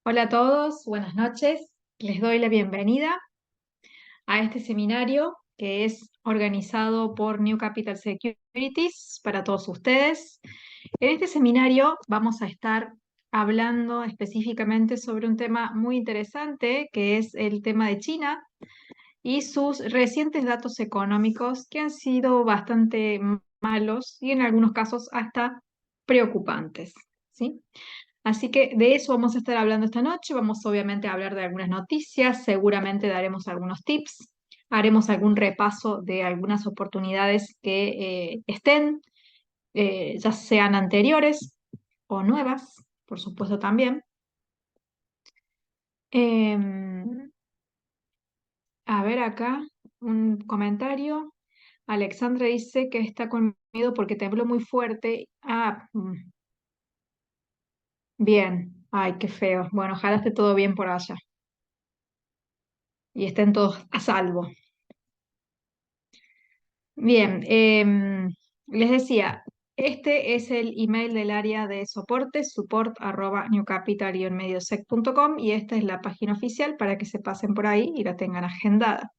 Hola a todos, buenas noches. Les doy la bienvenida a este seminario que es organizado por New Capital Securities para todos ustedes. En este seminario vamos a estar hablando específicamente sobre un tema muy interesante que es el tema de China y sus recientes datos económicos que han sido bastante malos y en algunos casos hasta preocupantes, ¿sí? Así que de eso vamos a estar hablando esta noche. Vamos obviamente a hablar de algunas noticias, seguramente daremos algunos tips, haremos algún repaso de algunas oportunidades que estén, ya sean anteriores o nuevas, por supuesto también. Em, a ver acá un comentario. Alexandra dice que está con miedo porque tembló muy fuerte. Bien. Ay, qué feo. Bueno, ojalá esté todo bien por allá y estén todos a salvo. Bien, les decía, este es el email del área de soporte, support@newcapital-mediosec.com, y esta es la página oficial para que se pasen por ahí y la tengan agendada.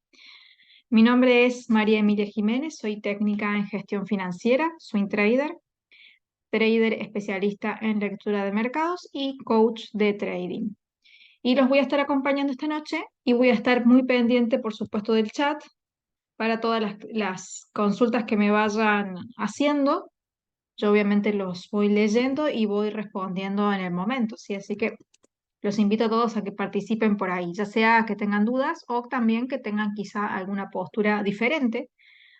Mi nombre es María Emilia Jiménez, soy técnica en gestión financiera, swing trader, trader especialista en lectura de mercados y coach de trading. Y los voy a estar acompañando esta noche y voy a estar muy pendiente, por supuesto, del chat para todas las consultas que me vayan haciendo. Yo obviamente los voy leyendo y voy respondiendo en el momento, ¿sí? Así que los invito a todos a que participen por ahí, ya sea que tengan dudas o también que tengan quizá alguna postura diferente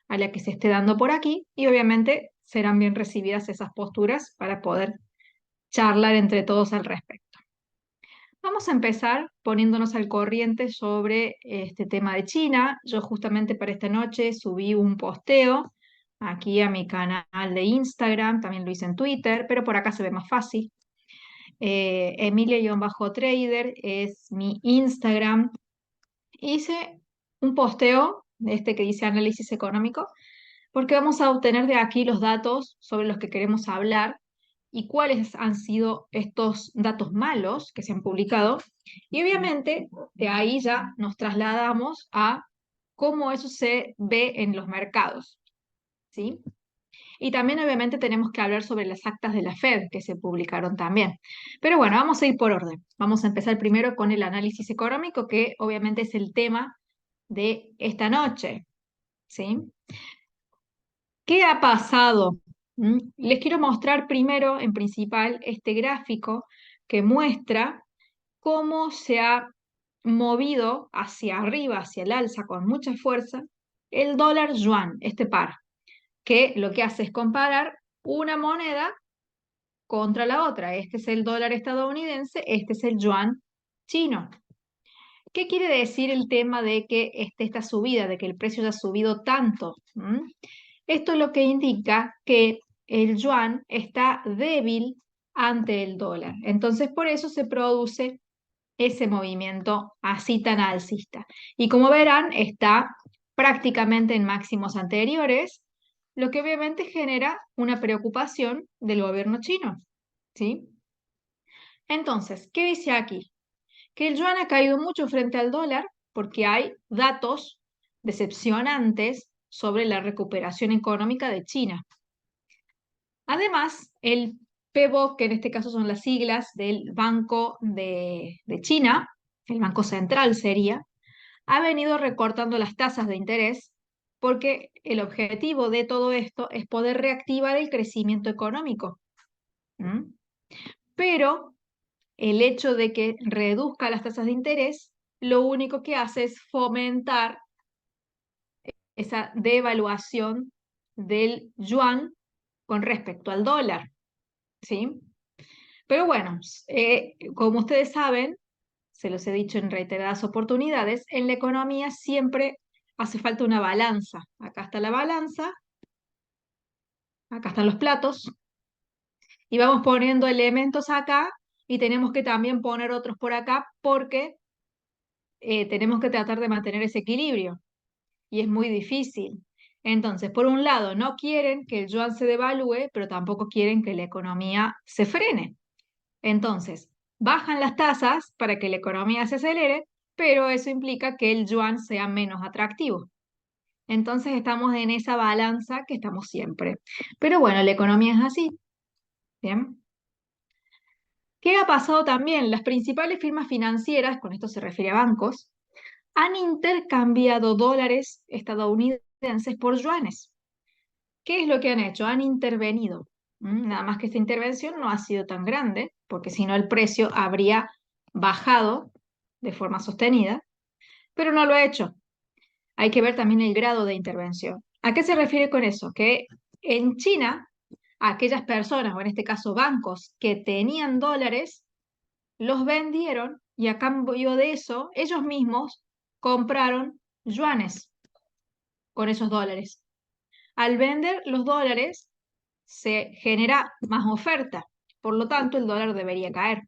a la que se esté dando por aquí, y obviamente serán bien recibidas esas posturas para poder charlar entre todos al respecto. Vamos a empezar poniéndonos al corriente sobre este tema de China. Yo justamente para esta noche subí un posteo aquí a mi canal de Instagram, también lo hice en Twitter, pero por acá se ve más fácil. Emilia-trader es mi Instagram. Hice un posteo de este que dice análisis económico, porque vamos a obtener de aquí los datos sobre los que queremos hablar y cuáles han sido estos datos malos que se han publicado. Y obviamente de ahí ya nos trasladamos a cómo eso se ve en los mercados, ¿sí? Y también obviamente tenemos que hablar sobre las actas de la Fed que se publicaron también. Pero bueno, vamos a ir por orden. Vamos a empezar primero con el análisis económico, que obviamente es el tema de esta noche, ¿sí? ¿Qué ha pasado? Les quiero mostrar primero, en principal, este gráfico que muestra cómo se ha movido hacia arriba, hacia el alza con mucha fuerza, el dólar yuan, este par, que lo que hace es comparar una moneda contra la otra. Este es el dólar estadounidense, este es el yuan chino. ¿Qué quiere decir el tema de que esta subida, de que el precio haya subido tanto? Esto lo que indica que el yuan está débil ante el dólar. Entonces, por eso se produce ese movimiento así tan alcista. Y como verán, está prácticamente en máximos anteriores, lo que obviamente genera una preocupación del gobierno chino, ¿sí? Entonces, ¿qué dice aquí? Que el yuan ha caído mucho frente al dólar porque hay datos decepcionantes sobre la recuperación económica de China. Además, el PBOC, que en este caso son las siglas del Banco de China, el Banco Central sería, ha venido recortando las tasas de interés porque el objetivo de todo esto es poder reactivar el crecimiento económico. ¿Mm? Pero el hecho de que reduzca las tasas de interés, lo único que hace es fomentar esa devaluación del yuan con respecto al dólar, ¿sí? Pero bueno, como ustedes saben, se los he dicho en reiteradas oportunidades, en la economía siempre hace falta una balanza. Acá está la balanza, acá están los platos, y vamos poniendo elementos acá y tenemos que también poner otros por acá porque tenemos que tratar de mantener ese equilibrio y es muy difícil. Entonces, por un lado, no quieren que el yuan se devalúe, pero tampoco quieren que la economía se frene. Entonces, Bajan las tasas para que la economía se acelere, pero eso implica que el yuan sea menos atractivo. Entonces estamos en esa balanza que estamos siempre. Pero bueno, la economía es así. Bien. ¿Qué ha pasado también? Las principales firmas financieras, con esto se refiere a bancos, han intercambiado dólares estadounidenses por yuanes. ¿Qué es lo que han hecho? Han intervenido. Nada más que esta intervención no ha sido tan grande, porque si no el precio habría bajado de forma sostenida, pero no lo ha hecho. Hay que ver también el grado de intervención. ¿A qué se refiere con eso? Que en China, aquellas personas, o en este caso bancos, que tenían dólares, los vendieron y a cambio de eso, ellos mismos compraron yuanes con esos dólares. Al vender los dólares, se genera más oferta, por lo tanto el dólar debería caer.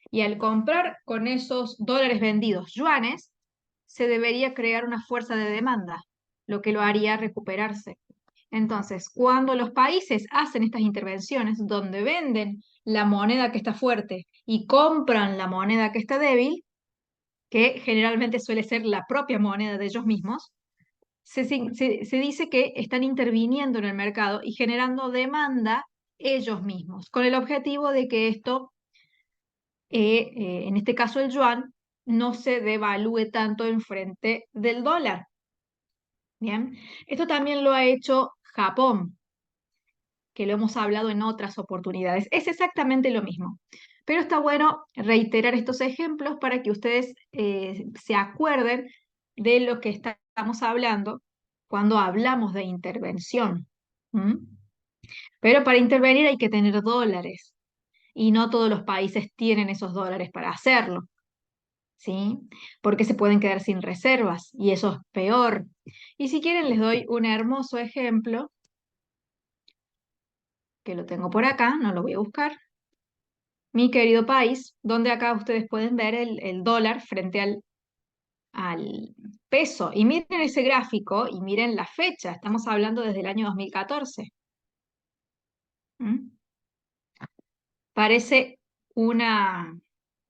Y al comprar con esos dólares vendidos yuanes, se debería crear una fuerza de demanda, lo que lo haría recuperarse. Entonces, cuando los países hacen estas intervenciones donde venden la moneda que está fuerte y compran la moneda que está débil, que generalmente suele ser la propia moneda de ellos mismos, se dice que están interviniendo en el mercado y generando demanda ellos mismos, con el objetivo de que esto, en este caso el yuan, no se devalúe tanto en frente del dólar. Bien, esto también lo ha hecho Japón, que lo hemos hablado en otras oportunidades. Es exactamente lo mismo. Pero está bueno reiterar estos ejemplos para que ustedes se acuerden de lo que estamos hablando cuando hablamos de intervención. ¿Mm? Pero para intervenir hay que tener dólares y no todos los países tienen esos dólares para hacerlo, ¿sí? Porque se pueden quedar sin reservas y eso es peor. Y si quieren les doy un hermoso ejemplo que lo tengo por acá, no lo voy a buscar. Mi querido país, donde acá ustedes pueden ver el dólar frente al peso. Y miren ese gráfico y miren la fecha, estamos hablando desde el año 2014. ¿Mm? Parece una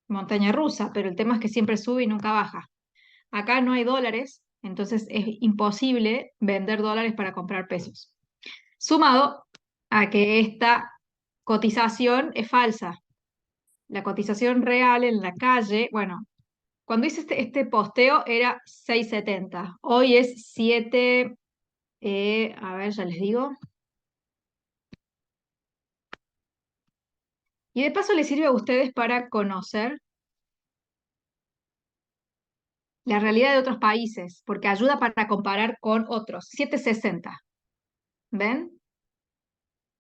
montaña rusa, pero el tema es que siempre sube y nunca baja. Acá no hay dólares, entonces es imposible vender dólares para comprar pesos. Sumado a que esta cotización es falsa. La cotización real en la calle, bueno, cuando hice este posteo era 6.70. Hoy es 7, a ver, ya les digo. Y de paso les sirve a ustedes para conocer la realidad de otros países, porque ayuda para comparar con otros. 7.60. ¿Ven?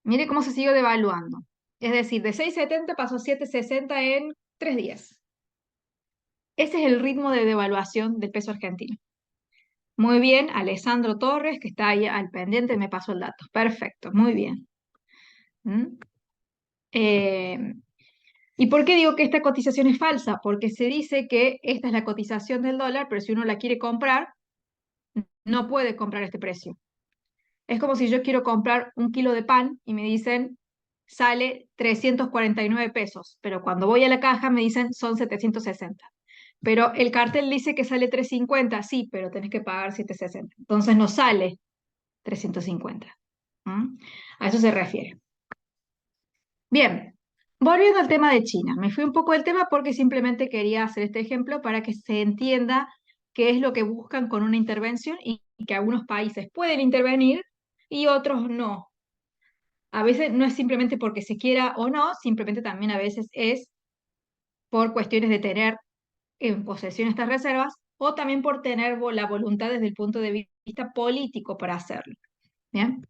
Mire cómo se siguió devaluando. Es decir, de 6.70 pasó a 7.60 en 3 días. Ese es el ritmo de devaluación del peso argentino. Muy bien, Alessandro Torres, que está ahí al pendiente, me pasó el dato. Perfecto, muy bien. ¿Mm? Eh, ¿Y por qué digo que esta cotización es falsa? Porque se dice que esta es la cotización del dólar, pero si uno la quiere comprar, no puede comprar este precio. Es como si yo quiero comprar un kilo de pan y me dicen sale 349 pesos, pero cuando voy a la caja me dicen son 760. Pero el cartel dice que sale 350, sí, pero tenés que pagar 760. Entonces no sale 350. ¿Mm? A eso se refiere. Bien, volviendo al tema de China, me fui un poco del tema porque simplemente quería hacer este ejemplo para que se entienda qué es lo que buscan con una intervención y que algunos países pueden intervenir y otros no. A veces no es simplemente porque se quiera o no, simplemente también a veces es por cuestiones de tener en posesión estas reservas o también por tener la voluntad desde el punto de vista político para hacerlo. Bien.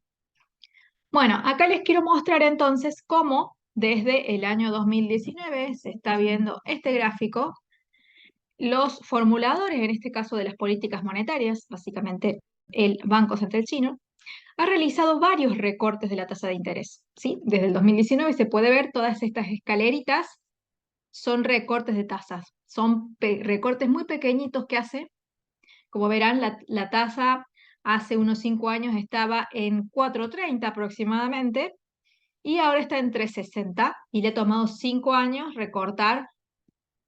Bueno, acá les quiero mostrar entonces cómo desde el año 2019 se está viendo este gráfico. Los formuladores, en este caso de las políticas monetarias, básicamente el Banco Central Chino, ha realizado varios recortes de la tasa de interés. ¿Sí? Desde el 2019 se puede ver todas estas escaleritas, son recortes de tasas, son recortes muy pequeñitos que hace. Como verán, la tasa hace unos 5 años estaba en 4,30 aproximadamente y ahora está en 3,60 y le ha tomado 5 años recortar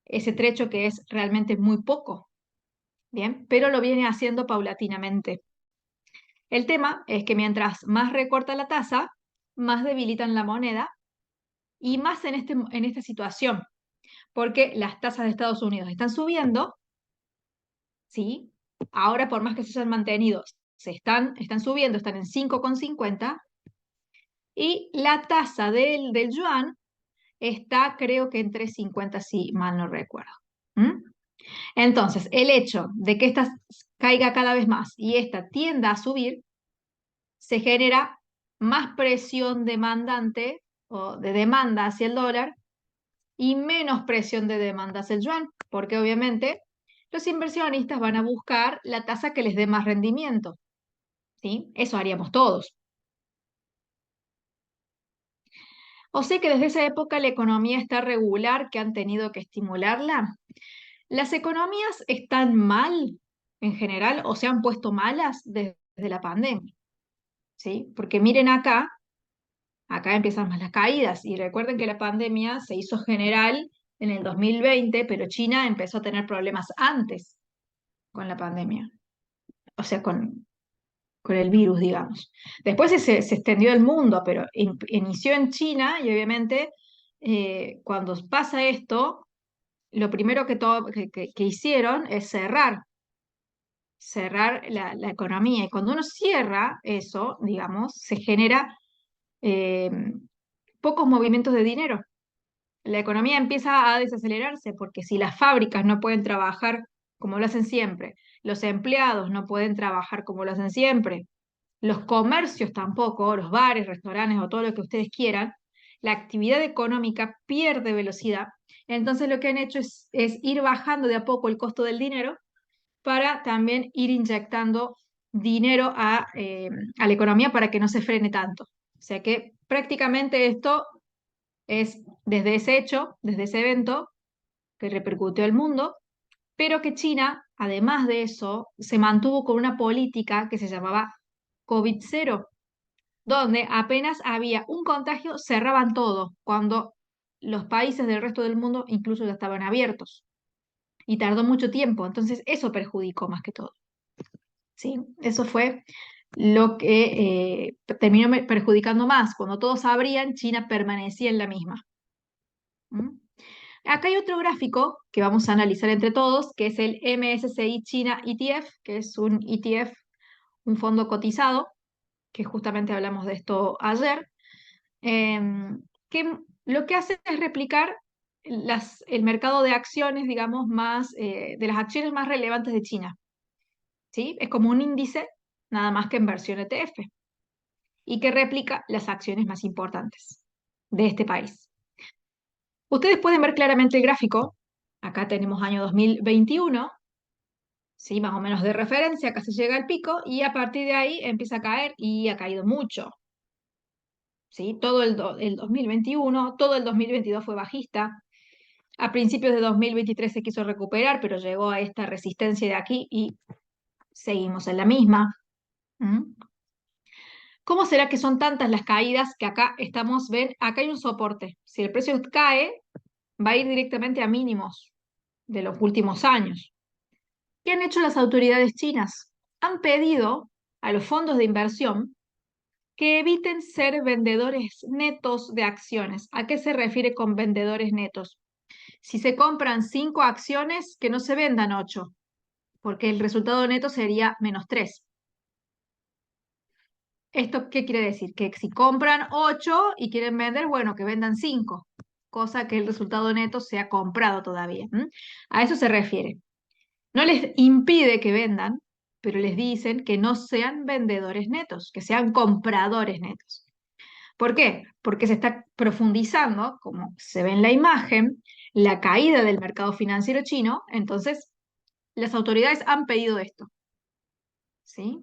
ese trecho que es realmente muy poco, ¿bien? Pero lo viene haciendo paulatinamente. El tema es que mientras más recorta la tasa, más debilitan la moneda y más en esta situación, porque las tasas de Estados Unidos están subiendo, ¿sí? Ahora, por más que se hayan mantenido, están subiendo, están en 5,50 y la tasa del yuan está, creo que en 3,50 si mal no recuerdo. ¿Mm? Entonces, el hecho de que esta caiga cada vez más y esta tienda a subir, se genera más presión demandante o de demanda hacia el dólar y menos presión de demanda hacia el yuan, porque obviamente los inversionistas van a buscar la tasa que les dé más rendimiento, ¿sí? Eso haríamos todos. O sea que desde esa época la economía está regular, que han tenido que estimularla. Las economías están mal en general o se han puesto malas desde la pandemia, ¿sí? Porque miren acá empiezan más las caídas y recuerden que la pandemia se hizo general en el 2020, pero China empezó a tener problemas antes con la pandemia, o sea, con el virus, digamos. Después se extendió al mundo, pero inició en China y obviamente cuando pasa esto, lo primero que hicieron es cerrar la economía. Y cuando uno cierra eso, digamos, se genera eh, pocos movimientos de dinero. La economía empieza a desacelerarse porque si las fábricas no pueden trabajar como lo hacen siempre, los empleados no pueden trabajar como lo hacen siempre, los comercios tampoco, los bares, restaurantes o todo lo que ustedes quieran, la actividad económica pierde velocidad. Entonces lo que han hecho es ir bajando de a poco el costo del dinero para también ir inyectando dinero a la economía para que no se frene tanto. O sea que prácticamente esto es desde ese hecho, desde ese evento que repercutió el mundo, pero que China, además de eso, se mantuvo con una política que se llamaba COVID-0, donde apenas había un contagio, cerraban todo, cuando los países del resto del mundo incluso ya estaban abiertos. Y tardó mucho tiempo, entonces eso perjudicó más que todo. ¿Sí? Eso fue lo que terminó perjudicando más. Cuando todos abrían, China permanecía en la misma. ¿Mm? Acá hay otro gráfico que vamos a analizar entre todos, que es el MSCI China ETF, que es un ETF, un fondo cotizado, que justamente hablamos de esto ayer, que lo que hace es replicar el mercado de acciones, digamos, de las acciones más relevantes de China. ¿Sí? Es como un índice, nada más que en versión ETF, y que replica las acciones más importantes de este país. Ustedes pueden ver claramente el gráfico. Acá tenemos año 2021, ¿sí? Más o menos de referencia, acá se llega al pico y a partir de ahí empieza a caer y ha caído mucho. ¿Sí? Todo el 2021, todo el 2022 fue bajista. A principios de 2023 se quiso recuperar, pero llegó a esta resistencia de aquí y seguimos en la misma. ¿Mm? ¿Cómo será que son tantas las caídas que acá estamos, ven, acá hay un soporte? Si el precio cae, va a ir directamente a mínimos de los últimos años. ¿Qué han hecho las autoridades chinas? Han pedido a los fondos de inversión que eviten ser vendedores netos de acciones. ¿A qué se refiere con vendedores netos? Si se compran 5 acciones, que no se vendan 8, porque el resultado neto sería -3. ¿Esto qué quiere decir? Que si compran 8 y quieren vender, bueno, que vendan 5, cosa que el resultado neto sea comprado todavía. A eso se refiere. No les impide que vendan, pero les dicen que no sean vendedores netos, que sean compradores netos. ¿Por qué? Porque se está profundizando, como se ve en la imagen, la caída del mercado financiero chino, entonces las autoridades han pedido esto, ¿sí?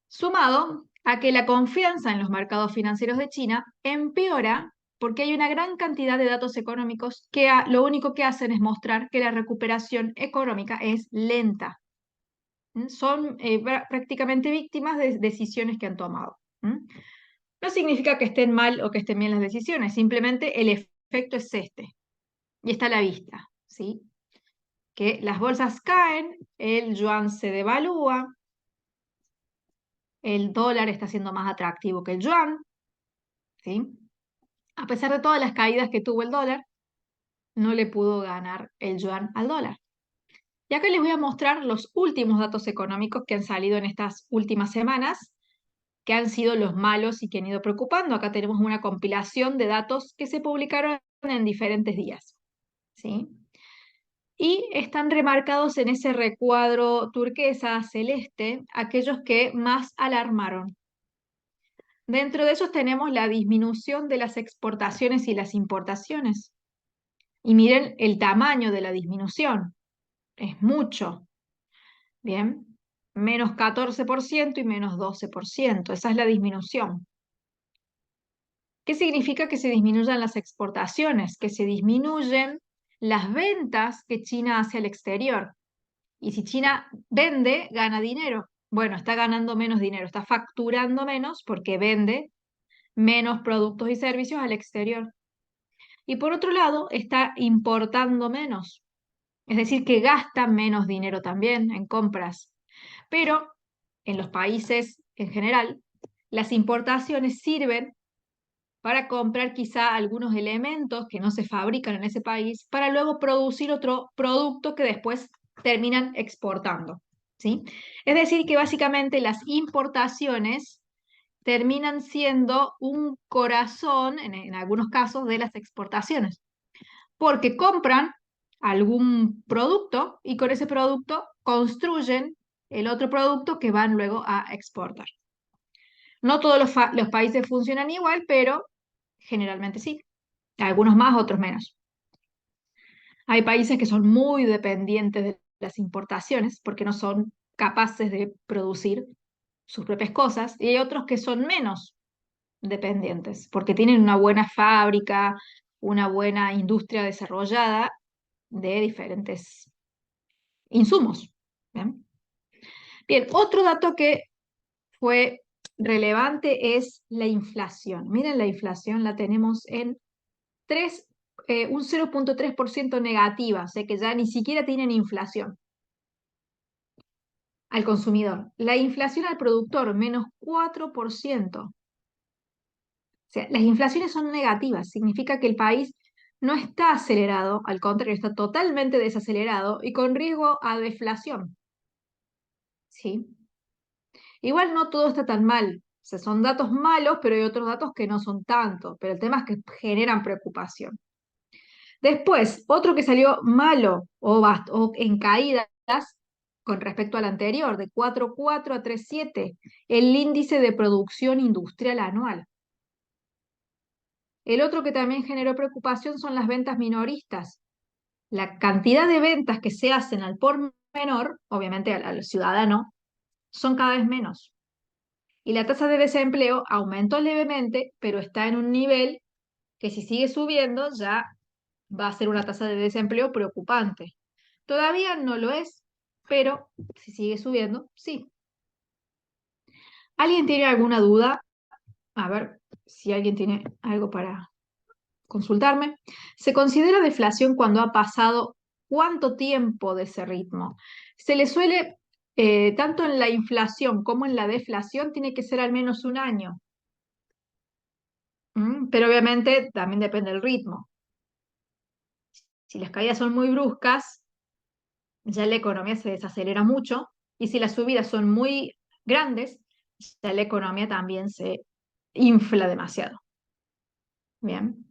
Sumado a que la confianza en los mercados financieros de China empeora porque hay una gran cantidad de datos económicos que lo único que hacen es mostrar que la recuperación económica es lenta. Son prácticamente víctimas de decisiones que han tomado. No significa que estén mal o que estén bien las decisiones, simplemente el efecto es este. y está a la vista, ¿sí? Que las bolsas caen, el yuan se devalúa, el dólar está siendo más atractivo que el yuan, ¿sí? A pesar de todas las caídas que tuvo el dólar, no le pudo ganar el yuan al dólar. Y acá les voy a mostrar los últimos datos económicos que han salido en estas últimas semanas, que han sido los malos y que han ido preocupando. Acá tenemos una compilación de datos que se publicaron en diferentes días, ¿sí? Y están remarcados en ese recuadro turquesa celeste aquellos que más alarmaron. Dentro de esos tenemos la disminución de las exportaciones y las importaciones. Y miren el tamaño de la disminución. Es mucho. Bien. Menos 14% y menos 12%. Esa es la disminución. ¿Qué significa que se disminuyan las exportaciones? Que se disminuyen las ventas que China hace al exterior. Y si China vende, gana dinero. Bueno, está ganando menos dinero, está facturando menos porque vende menos productos y servicios al exterior. Y por otro lado, está importando menos. Es decir, que gasta menos dinero también en compras. Pero en los países en general, las importaciones sirven para comprar quizá algunos elementos que no se fabrican en ese país para luego producir otro producto que después terminan exportando, ¿sí? Es decir, que básicamente las importaciones terminan siendo un corazón, en algunos casos, de las exportaciones, porque compran algún producto y con ese producto construyen el otro producto que van luego a exportar. No todos los países funcionan igual, pero generalmente sí. Algunos más, otros menos. Hay países que son muy dependientes de las importaciones porque no son capaces de producir sus propias cosas y hay otros que son menos dependientes porque tienen una buena fábrica, una buena industria desarrollada de diferentes insumos. Bien, bien, otro dato que fue relevante es la inflación. Miren, la inflación la tenemos en 3, un 0,3% negativa, o sea que ya ni siquiera tienen inflación al consumidor. La inflación al productor, menos 4%. O sea, las inflaciones son negativas, significa que el país no está acelerado, al contrario, está totalmente desacelerado y con riesgo a deflación. ¿Sí? Igual no todo está tan mal. O sea, son datos malos, pero hay otros datos que no son tanto. Pero el tema es que generan preocupación. Después, otro que salió malo o en caídas con respecto al anterior, de 4,4 a 3,7, el índice de producción industrial anual. El otro que también generó preocupación son las ventas minoristas. La cantidad de ventas que se hacen al por menor, obviamente al ciudadano, son cada vez menos. Y la tasa de desempleo aumentó levemente, pero está en un nivel que si sigue subiendo ya va a ser una tasa de desempleo preocupante. Todavía no lo es, pero si sigue subiendo, sí. ¿Alguien tiene alguna duda? A ver si alguien tiene algo para consultarme. ¿Se considera deflación cuando ha pasado cuánto tiempo de ese ritmo? Se le suele, tanto en la inflación como en la deflación, tiene que ser al menos un año. Pero obviamente también depende del ritmo. Si las caídas son muy bruscas, ya la economía se desacelera mucho, y si las subidas son muy grandes, ya la economía también se infla demasiado. Bien,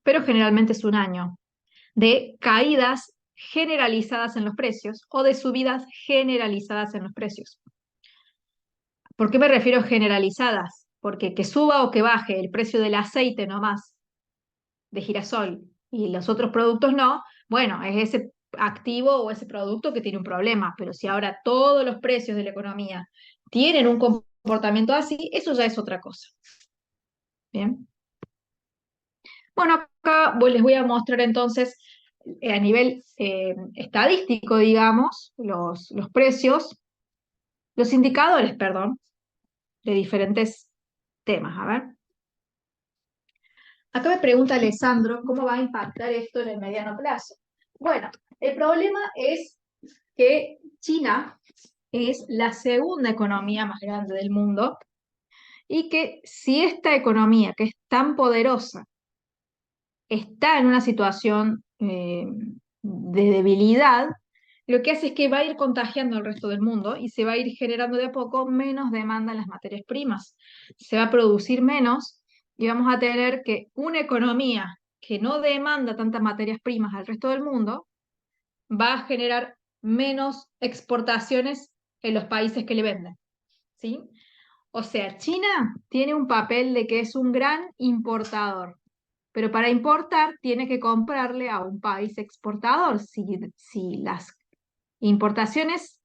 pero generalmente es un año de caídas generalizadas en los precios o de subidas generalizadas en los precios. ¿Por qué me refiero a generalizadas? Porque que suba o que baje el precio del aceite nomás de girasol y los otros productos no, bueno, es ese activo o ese producto que tiene un problema, pero si ahora todos los precios de la economía tienen un comportamiento así, eso ya es otra cosa. Bien. Bueno, acá les voy a mostrar entonces a nivel estadístico, digamos, los precios, los indicadores, perdón, de diferentes temas. A ver. Acá me pregunta Alessandro, ¿cómo va a impactar esto en el mediano plazo? Bueno, el problema es que China es la segunda economía más grande del mundo y que si esta economía, que es tan poderosa, está en una situación de debilidad, lo que hace es que va a ir contagiando al resto del mundo y se va a ir generando de a poco menos demanda en las materias primas. Se va a producir menos y vamos a tener que una economía que no demanda tantas materias primas al resto del mundo va a generar menos exportaciones en los países que le venden, ¿sí? O sea, China tiene un papel de que es un gran importador, pero para importar tiene que comprarle a un país exportador. Si las importaciones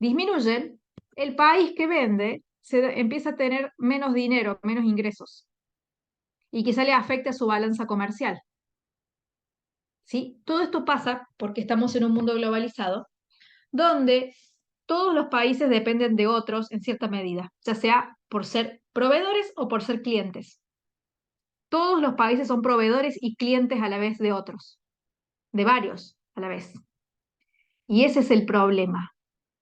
disminuyen, el país que vende empieza a tener menos dinero, menos ingresos, y quizá le afecte a su balanza comercial. ¿Sí? Todo esto pasa porque estamos en un mundo globalizado donde todos los países dependen de otros en cierta medida, ya sea por ser proveedores o por ser clientes. Todos los países son proveedores y clientes a la vez de otros, de varios a la vez. Y ese es el problema.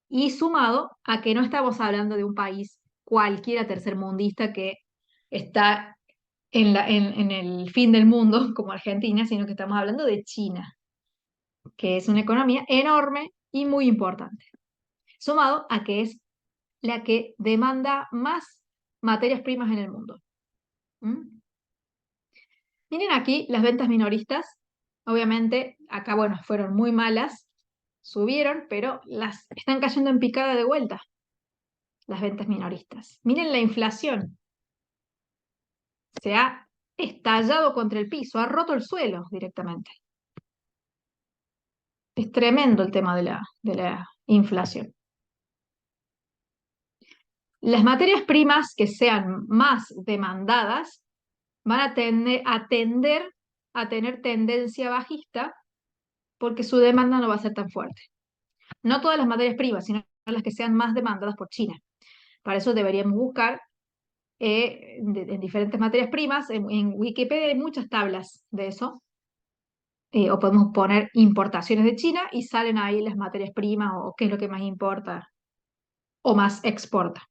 Y sumado a que no estamos hablando de un país cualquiera tercermundista que está en el fin del mundo, como Argentina, sino que estamos hablando de China, que es una economía enorme y muy importante. Sumado a que es la que demanda más materias primas en el mundo. ¿Mm? Miren aquí las ventas minoristas. Obviamente, acá, bueno, fueron muy malas, subieron, pero las están cayendo en picada de vuelta, las ventas minoristas. Miren la inflación, se ha estallado contra el piso, ha roto el suelo directamente. Es tremendo el tema de la inflación. Las materias primas que sean más demandadas van a tender a tener tendencia bajista porque su demanda no va a ser tan fuerte. No todas las materias primas, sino las que sean más demandadas por China. Para eso deberíamos buscar en diferentes materias primas. En Wikipedia hay muchas tablas de eso. O podemos poner importaciones de China y salen ahí las materias primas o qué es lo que más importa o más exporta.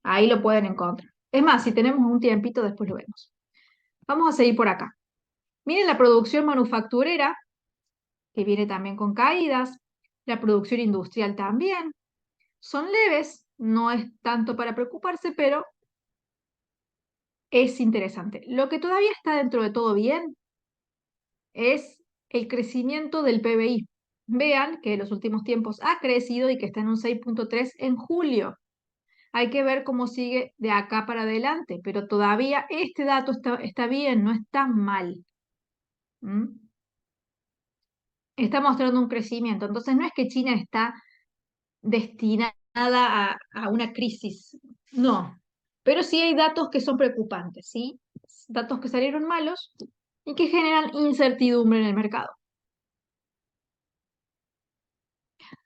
Ahí lo pueden encontrar. Es más, si tenemos un tiempito, después lo vemos. Vamos a seguir por acá. Miren la producción manufacturera, que viene también con caídas. La producción industrial también. Son leves, no es tanto para preocuparse, pero es interesante. Lo que todavía está dentro de todo bien es el crecimiento del PBI. Vean que en los últimos tiempos ha crecido y que está en un 6,3 en julio. Hay que ver cómo sigue de acá para adelante, pero todavía este dato está bien, no está mal. ¿Mm? Está mostrando un crecimiento. Entonces no es que China está destinada a una crisis, no. Pero sí hay datos que son preocupantes, ¿sí? Datos que salieron malos y que generan incertidumbre en el mercado.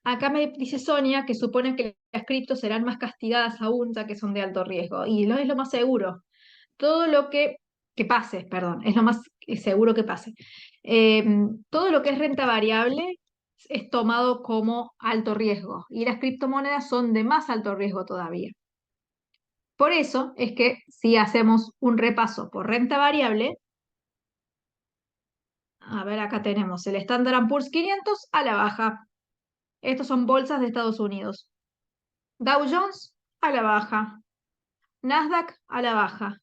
Acá me dice Sonia que supone que las criptos serán más castigadas aún, ya que son de alto riesgo. Y es lo más seguro. Todo lo que pase, perdón, es lo más seguro que pase. Eh, Todo lo que es renta variable es tomado como alto riesgo y las criptomonedas son de más alto riesgo todavía. Por eso es que si hacemos un repaso por renta variable, a ver, acá tenemos el Standard Poor's 500 a la baja. Estos son bolsas de Estados Unidos. Dow Jones a la baja. Nasdaq a la baja.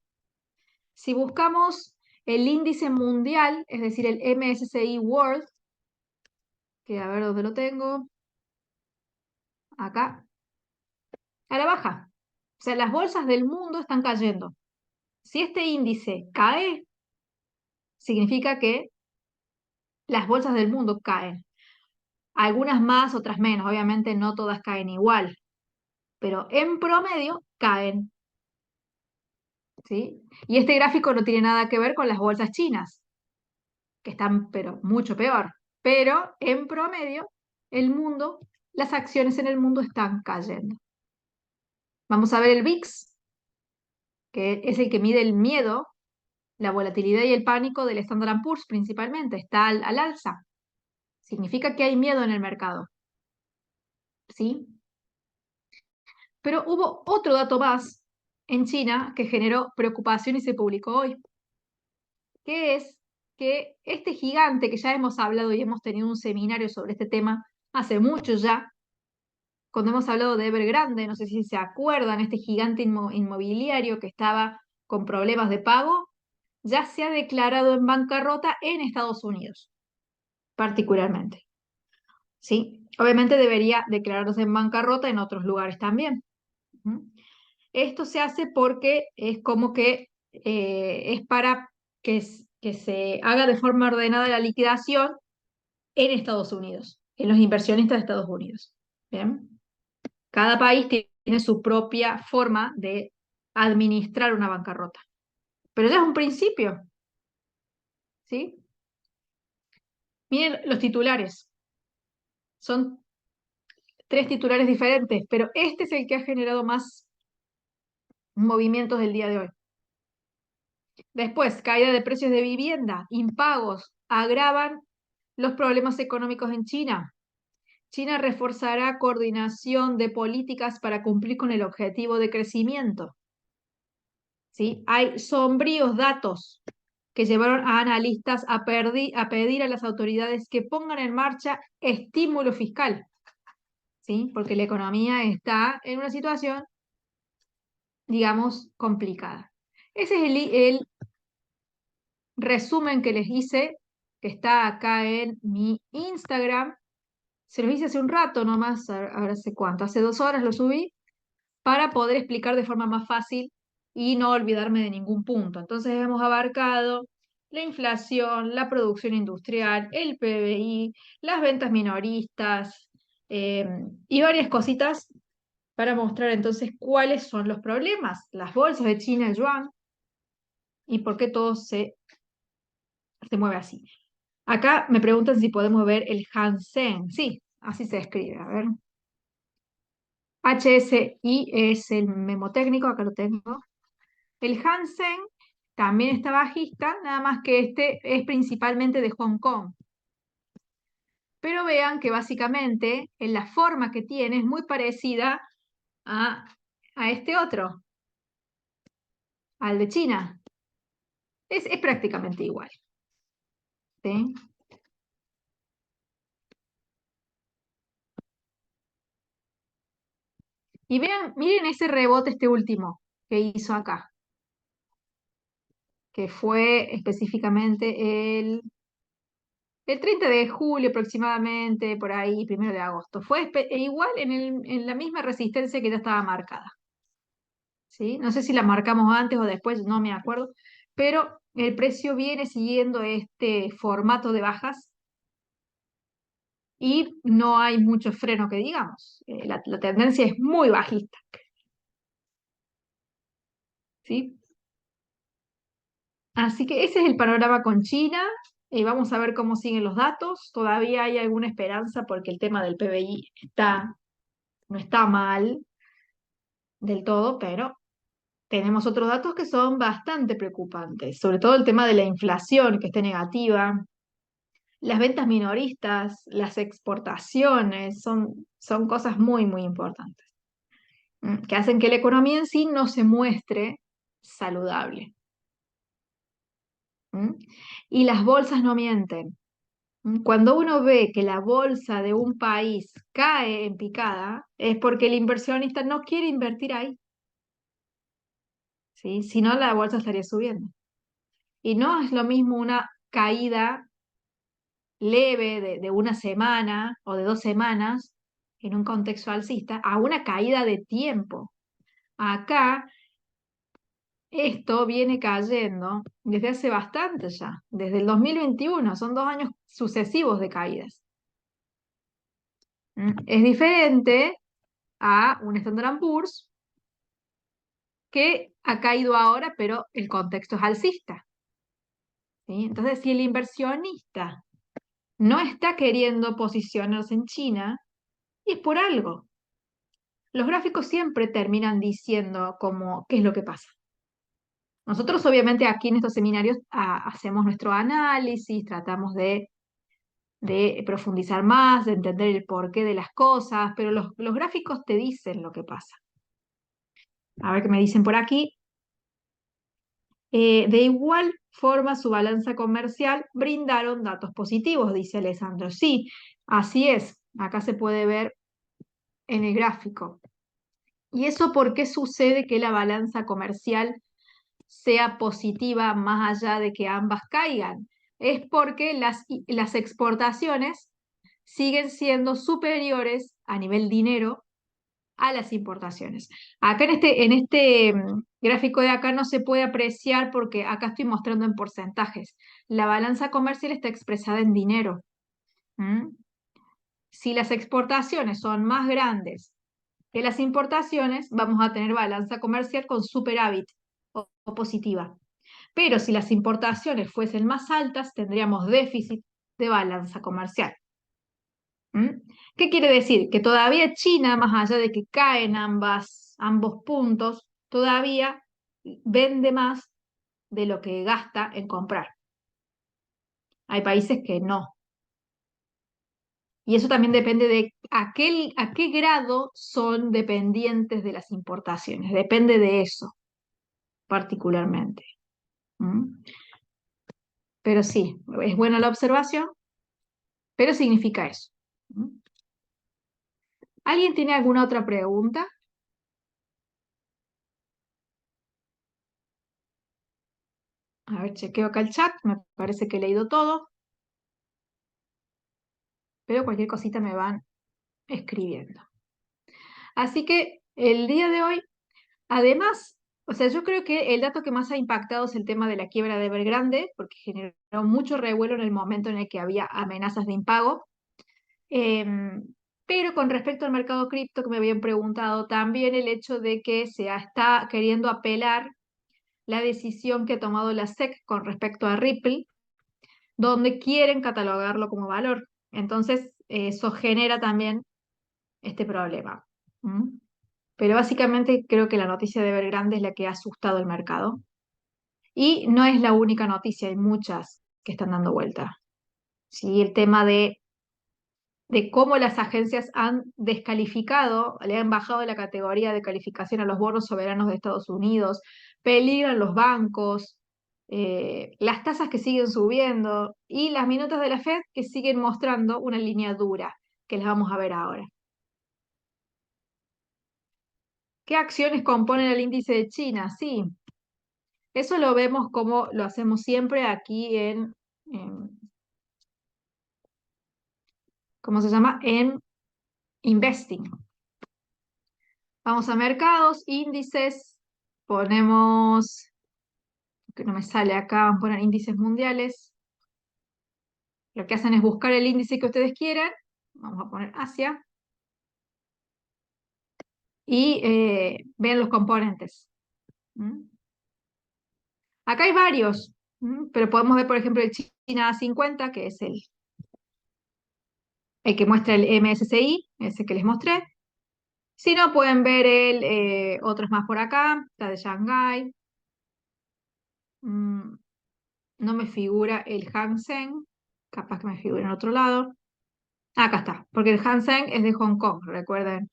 Si buscamos el índice mundial, es decir, el MSCI World, que a ver dónde lo tengo, acá, a la baja. O sea, las bolsas del mundo están cayendo. Si este índice cae, significa que las bolsas del mundo caen. Algunas más, otras menos. Obviamente no todas caen igual, pero en promedio caen, ¿sí? Y este gráfico no tiene nada que ver con las bolsas chinas, que están pero mucho peor. Pero en promedio, el mundo, las acciones en el mundo están cayendo. Vamos a ver el VIX, que es el que mide el miedo, La volatilidad y el pánico del Standard Poor's principalmente está al alza. Significa que hay miedo en el mercado, ¿sí? Pero hubo otro dato más en China que generó preocupación y se publicó hoy, que es que este gigante que ya hemos hablado y hemos tenido un seminario sobre este tema hace mucho ya, cuando hemos hablado de Evergrande, no sé si se acuerdan, este gigante inmobiliario que estaba con problemas de pago, ya se ha declarado en bancarrota en Estados Unidos, particularmente. ¿Sí? Obviamente debería declararse en bancarrota en otros lugares también. ¿Mm? Esto se hace porque es como que es para que se haga de forma ordenada la liquidación en Estados Unidos, en los inversionistas de Estados Unidos. ¿Bien? Cada país tiene su propia forma de administrar una bancarrota. Pero ya es un principio, ¿sí? Miren los titulares. Son tres titulares diferentes, pero este es el que ha generado más movimientos del día de hoy. Después, caída de precios de vivienda, impagos, agravan los problemas económicos en China. China reforzará coordinación de políticas para cumplir con el objetivo de crecimiento. ¿Sí? Hay sombríos datos que llevaron a analistas a pedir a las autoridades que pongan en marcha estímulo fiscal, ¿sí? Porque la economía está en una situación, digamos, complicada. Ese es el resumen que les hice, que está acá en mi Instagram. Se los hice hace un rato nomás, ahora sé cuánto, hace 2 horas lo subí, para poder explicar de forma más fácil y no olvidarme de ningún punto. Entonces hemos abarcado la inflación, la producción industrial, el PBI, las ventas minoristas y varias cositas para mostrar entonces cuáles son los problemas, las bolsas de China, el yuan y por qué todo se mueve así. Acá me preguntan si podemos ver el Hansen. Sí, así se escribe. A ver. HSI es el memotécnico, acá lo tengo. El Hansen también está bajista, nada más que este es principalmente de Hong Kong. Pero vean que básicamente en la forma que tiene es muy parecida a, a este otro, al de China. Es prácticamente igual. ¿Sí? Y vean, miren ese rebote, este último que hizo acá, que fue específicamente el 30 de julio aproximadamente, por ahí, 1 de agosto. Fue igual en la misma resistencia que ya estaba marcada. ¿Sí? No sé si la marcamos antes o después, no me acuerdo, pero el precio viene siguiendo este formato de bajas y no hay mucho freno que digamos. La tendencia es muy bajista. ¿Sí? Así que ese es el panorama con China. Vamos a ver cómo siguen los datos. Todavía hay alguna esperanza porque el tema del PBI no está mal del todo, pero tenemos otros datos que son bastante preocupantes, sobre todo el tema de la inflación que esté negativa, las ventas minoristas, las exportaciones, son cosas muy, muy importantes, que hacen que la economía en sí no se muestre saludable. Y las bolsas no mienten. Cuando uno ve que la bolsa de un país cae en picada, es porque el inversionista no quiere invertir ahí, ¿sí? Si no, la bolsa estaría subiendo. Y no es lo mismo una caída leve de 1 semana o de 2 semanas en un contexto alcista a una caída de tiempo. Acá esto viene cayendo desde hace bastante ya, desde el 2021, son 2 años sucesivos de caídas. Es diferente a un Standard Poor's que ha caído ahora, pero el contexto es alcista. ¿Sí? Entonces, si el inversionista no está queriendo posicionarse en China, y es por algo. Los gráficos siempre terminan diciendo como qué es lo que pasa. Nosotros obviamente aquí en estos seminarios hacemos nuestro análisis, tratamos de profundizar más, de entender el porqué de las cosas, pero los gráficos te dicen lo que pasa. A ver qué me dicen por aquí. De igual forma, su balanza comercial brindaron datos positivos, dice Alessandro. Sí, así es. Acá se puede ver en el gráfico. ¿Y eso por qué sucede que la balanza comercial sea positiva más allá de que ambas caigan? Es porque las exportaciones siguen siendo superiores a nivel dinero a las importaciones. Acá en este gráfico de acá no se puede apreciar porque acá estoy mostrando en porcentajes. La balanza comercial está expresada en dinero. ¿Mm? Si las exportaciones son más grandes que las importaciones, vamos a tener balanza comercial con superávit o positiva. Pero si las importaciones fuesen más altas, tendríamos déficit de balanza comercial. ¿Mm? ¿Qué quiere decir? Que todavía China, más allá de que caen ambos puntos, todavía vende más de lo que gasta en comprar. Hay países que no. Y eso también depende de a qué grado son dependientes de las importaciones. Depende de eso, particularmente. ¿Mm? Pero sí, es buena la observación, pero significa eso. ¿Mm? ¿Alguien tiene alguna otra pregunta? A ver, chequeo acá el chat, me parece que he leído todo, pero cualquier cosita me van escribiendo. Así que el día de hoy, además, o sea, yo creo que el dato que más ha impactado es el tema de la quiebra de Evergrande, porque generó mucho revuelo en el momento en el que había amenazas de impago. Em, pero con respecto al mercado cripto que me habían preguntado, también el hecho de que se está queriendo apelar la decisión que ha tomado la SEC con respecto a Ripple, donde quieren catalogarlo como valor. Entonces, eso genera también este problema. ¿Mm? Pero básicamente creo que la noticia de Evergrande es la que ha asustado el mercado. Y no es la única noticia, hay muchas que están dando vuelta. Sí, el tema de cómo las agencias han descalificado, le han bajado la categoría de calificación a los bonos soberanos de Estados Unidos, peligran los bancos, las tasas que siguen subiendo y las minutas de la Fed que siguen mostrando una línea dura, que las vamos a ver ahora. ¿Qué acciones componen el índice de China? Sí, eso lo vemos como lo hacemos siempre aquí ¿cómo se llama? En Investing. Vamos a mercados, índices, ponemos, que no me sale acá, vamos a poner índices mundiales. Lo que hacen es buscar el índice que ustedes quieran, vamos a poner Asia, y ven los componentes. ¿Mm? Acá hay varios, pero podemos ver, por ejemplo, el China A50, que es el que muestra el MSCI, ese que les mostré. Si no, pueden ver otros más por acá, la de Shanghái. Mm, no me figura el Hang Seng, capaz que me figura en otro lado. Acá está, porque el Hang Seng es de Hong Kong, recuerden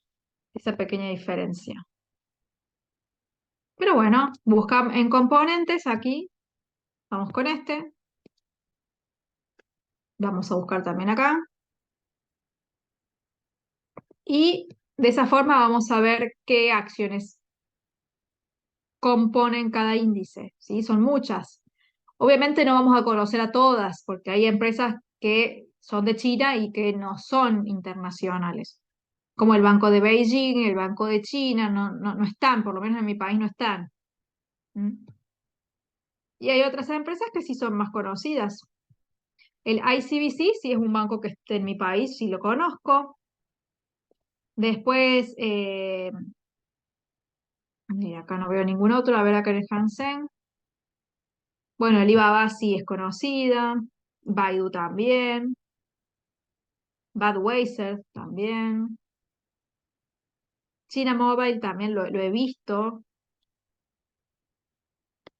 esa pequeña diferencia. Pero bueno, buscamos en componentes aquí, vamos con este, vamos a buscar también acá, y de esa forma vamos a ver qué acciones componen cada índice, ¿sí? Son muchas. Obviamente no vamos a conocer a todas, porque hay empresas que son de China y que no son internacionales, como el Banco de Beijing, el Banco de China, no están, por lo menos en mi país no están. ¿Mm? Y hay otras empresas que sí son más conocidas. El ICBC sí es un banco que está en mi país, sí lo conozco. Después, mira, acá no veo ningún otro, a ver acá en el Hansen. Bueno, Alibaba sí es conocida, Baidu también, Budweiser también, China Mobile también lo he visto.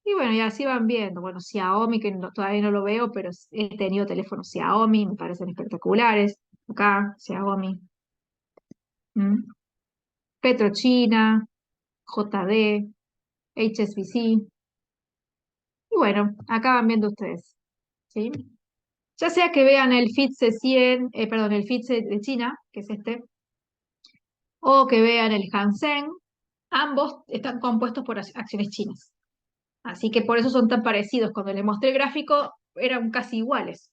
Y bueno, y así van viendo. Bueno, Xiaomi, que todavía no lo veo, pero he tenido teléfonos Xiaomi, me parecen espectaculares. Acá, Xiaomi. ¿Mm? PetroChina, JD, HSBC. Y bueno, acá van viendo ustedes. ¿Sí? Ya sea que vean el FTSE 100, perdón, el FTSE de China, que es este, o que vean el Hang Seng, ambos están compuestos por acciones chinas. Así que por eso son tan parecidos. Cuando les mostré el gráfico, eran casi iguales.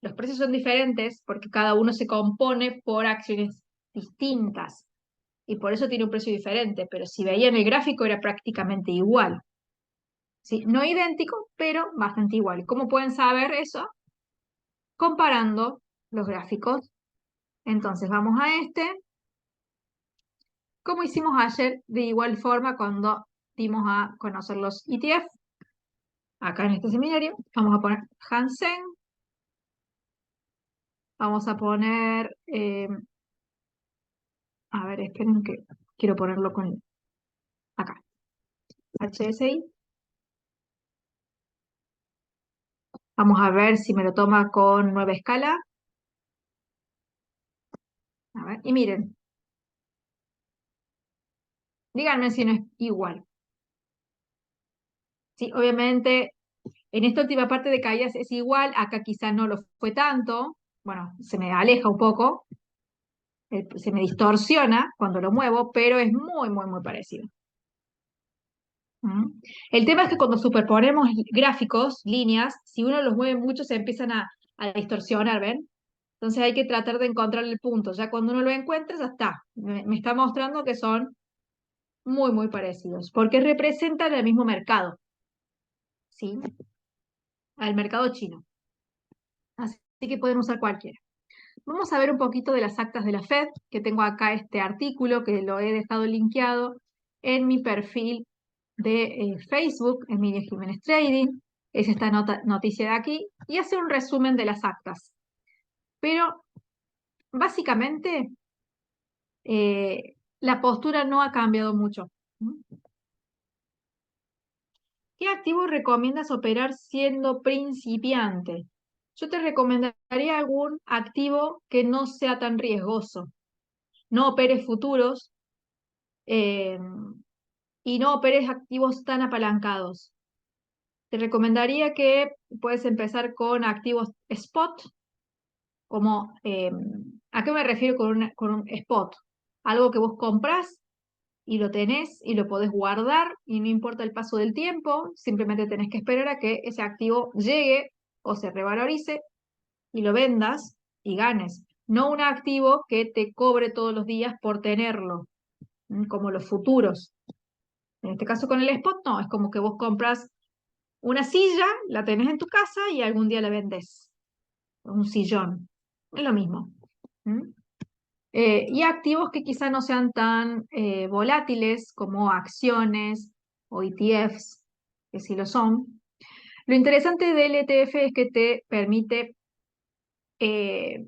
Los precios son diferentes porque cada uno se compone por acciones distintas y por eso tiene un precio diferente. Pero si veían el gráfico, era prácticamente igual. ¿Sí? No idéntico, pero bastante igual. ¿Cómo pueden saber eso? Comparando los gráficos. Entonces vamos a este, como hicimos ayer, de igual forma cuando dimos a conocer los ETF. Acá en este seminario vamos a poner Hang Seng. Vamos a poner, a ver, esperen que quiero ponerlo con acá, HSI. Vamos a ver si me lo toma con nueva escala. A ver, y miren, díganme si no es igual. Sí, obviamente en esta última parte de caídas es igual, acá quizás no lo fue tanto. Bueno, se me aleja un poco, se me distorsiona cuando lo muevo, pero es muy, muy, muy parecido. ¿Mm? El tema es que cuando superponemos gráficos, líneas, si uno los mueve mucho se empiezan a distorsionar, ¿ven? Entonces hay que tratar de encontrar el punto. Ya cuando uno lo encuentra, ya está. Me está mostrando que son muy, muy parecidos, porque representan el mismo mercado, ¿sí? Al mercado chino. Así que pueden usar cualquiera. Vamos a ver un poquito de las actas de la Fed, que tengo acá este artículo que lo he dejado linkeado en mi perfil de Facebook, Emilia Jiménez Trading. Es esta noticia de aquí, y hace un resumen de las actas. Pero básicamente la postura no ha cambiado mucho. ¿Mm? ¿Qué activo recomiendas operar siendo principiante? Yo te recomendaría algún activo que no sea tan riesgoso. No operes futuros eh, y no operes activos tan apalancados. Te recomendaría que puedes empezar con activos spot, como, ¿a qué me refiero con un spot? Algo que vos compras y lo tenés y lo podés guardar y no importa el paso del tiempo, simplemente tenés que esperar a que ese activo llegue o se revalorice y lo vendas y ganes. No un activo que te cobre todos los días por tenerlo, como los futuros. En este caso con el spot no, es como que vos compras una silla, la tenés en tu casa y algún día la vendés. Un sillón. Es lo mismo. ¿Mm? Y activos que quizá no sean tan volátiles como acciones o ETFs, que sí lo son. Lo interesante del ETF es que te permite eh,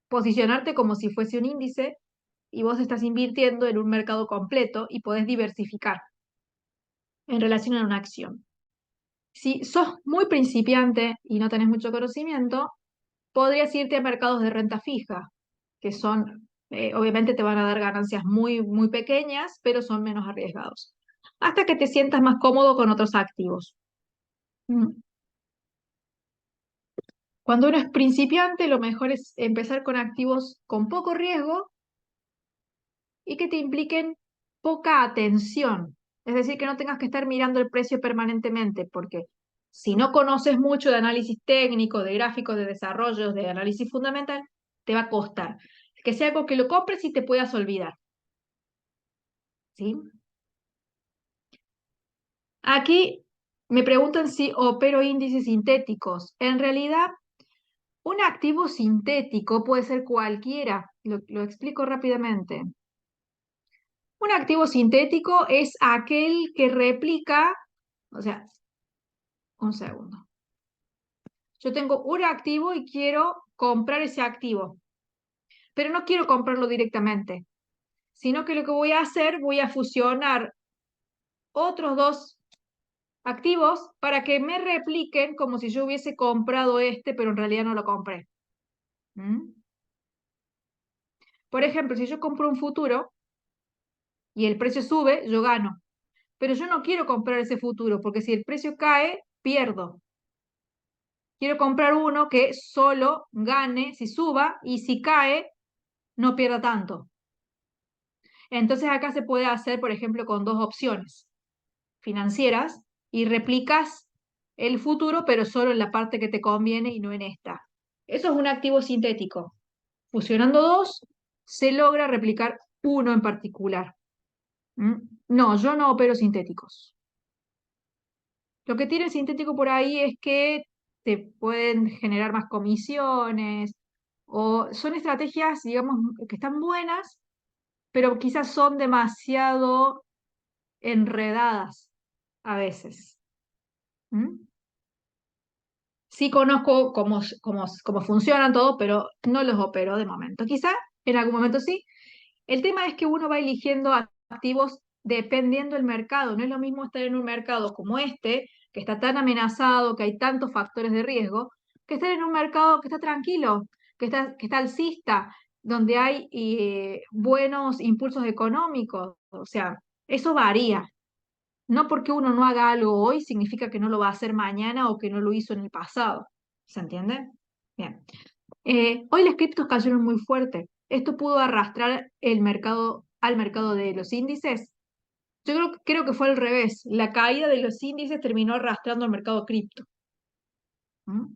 posicionarte como si fuese un índice y vos estás invirtiendo en un mercado completo y podés diversificar en relación a una acción. Si sos muy principiante y no tenés mucho conocimiento, podrías irte a mercados de renta fija, que son, obviamente te van a dar ganancias muy, muy pequeñas, pero son menos arriesgados, hasta que te sientas más cómodo con otros activos. Mm. Cuando uno es principiante, lo mejor es empezar con activos con poco riesgo y que te impliquen poca atención. Es decir, que no tengas que estar mirando el precio permanentemente, porque si no conoces mucho de análisis técnico, de gráficos, de desarrollos, de análisis fundamental, te va a costar. Que sea algo que lo compres y te puedas olvidar. ¿Sí? Aquí me preguntan si opero índices sintéticos. En realidad, un activo sintético puede ser cualquiera. Lo explico rápidamente. Un activo sintético es aquel que replica, o sea, un segundo. Yo tengo un activo y quiero comprar ese activo, pero no quiero comprarlo directamente, sino que lo que voy a hacer, voy a fusionar otros dos activos para que me repliquen como si yo hubiese comprado pero en realidad no lo compré. ¿Mm? Por ejemplo, si yo compro un futuro y el precio sube, yo gano. Pero yo no quiero comprar ese futuro, porque si el precio cae, pierdo. Quiero comprar uno que solo gane si suba y si cae, no pierda tanto. Entonces acá se puede hacer, por ejemplo, con dos opciones financieras y replicas el futuro, pero solo en la parte que te conviene y no en esta. Eso es un activo sintético. Fusionando dos, se logra replicar uno en particular. ¿Mm? No, yo no opero sintéticos. Lo que tiene el sintético por ahí es que te pueden generar más comisiones o son estrategias, digamos, que están buenas, pero quizás son demasiado enredadas a veces. ¿Mm? Sí conozco cómo funcionan todo, pero no los opero de momento. Quizá en algún momento sí. El tema es que uno va eligiendo activos dependiendo del mercado. No es lo mismo estar en un mercado como este, que está tan amenazado, que hay tantos factores de riesgo, que estar en un mercado que está tranquilo, que está alcista, donde hay buenos impulsos económicos. O sea, eso varía. No porque uno no haga algo hoy significa que no lo va a hacer mañana o que no lo hizo en el pasado. ¿Se entiende? Bien. Hoy las criptos cayeron muy fuerte. Esto pudo arrastrar el mercado al mercado de los índices. Yo creo que fue al revés. La caída de los índices terminó arrastrando al mercado cripto. ¿Mm?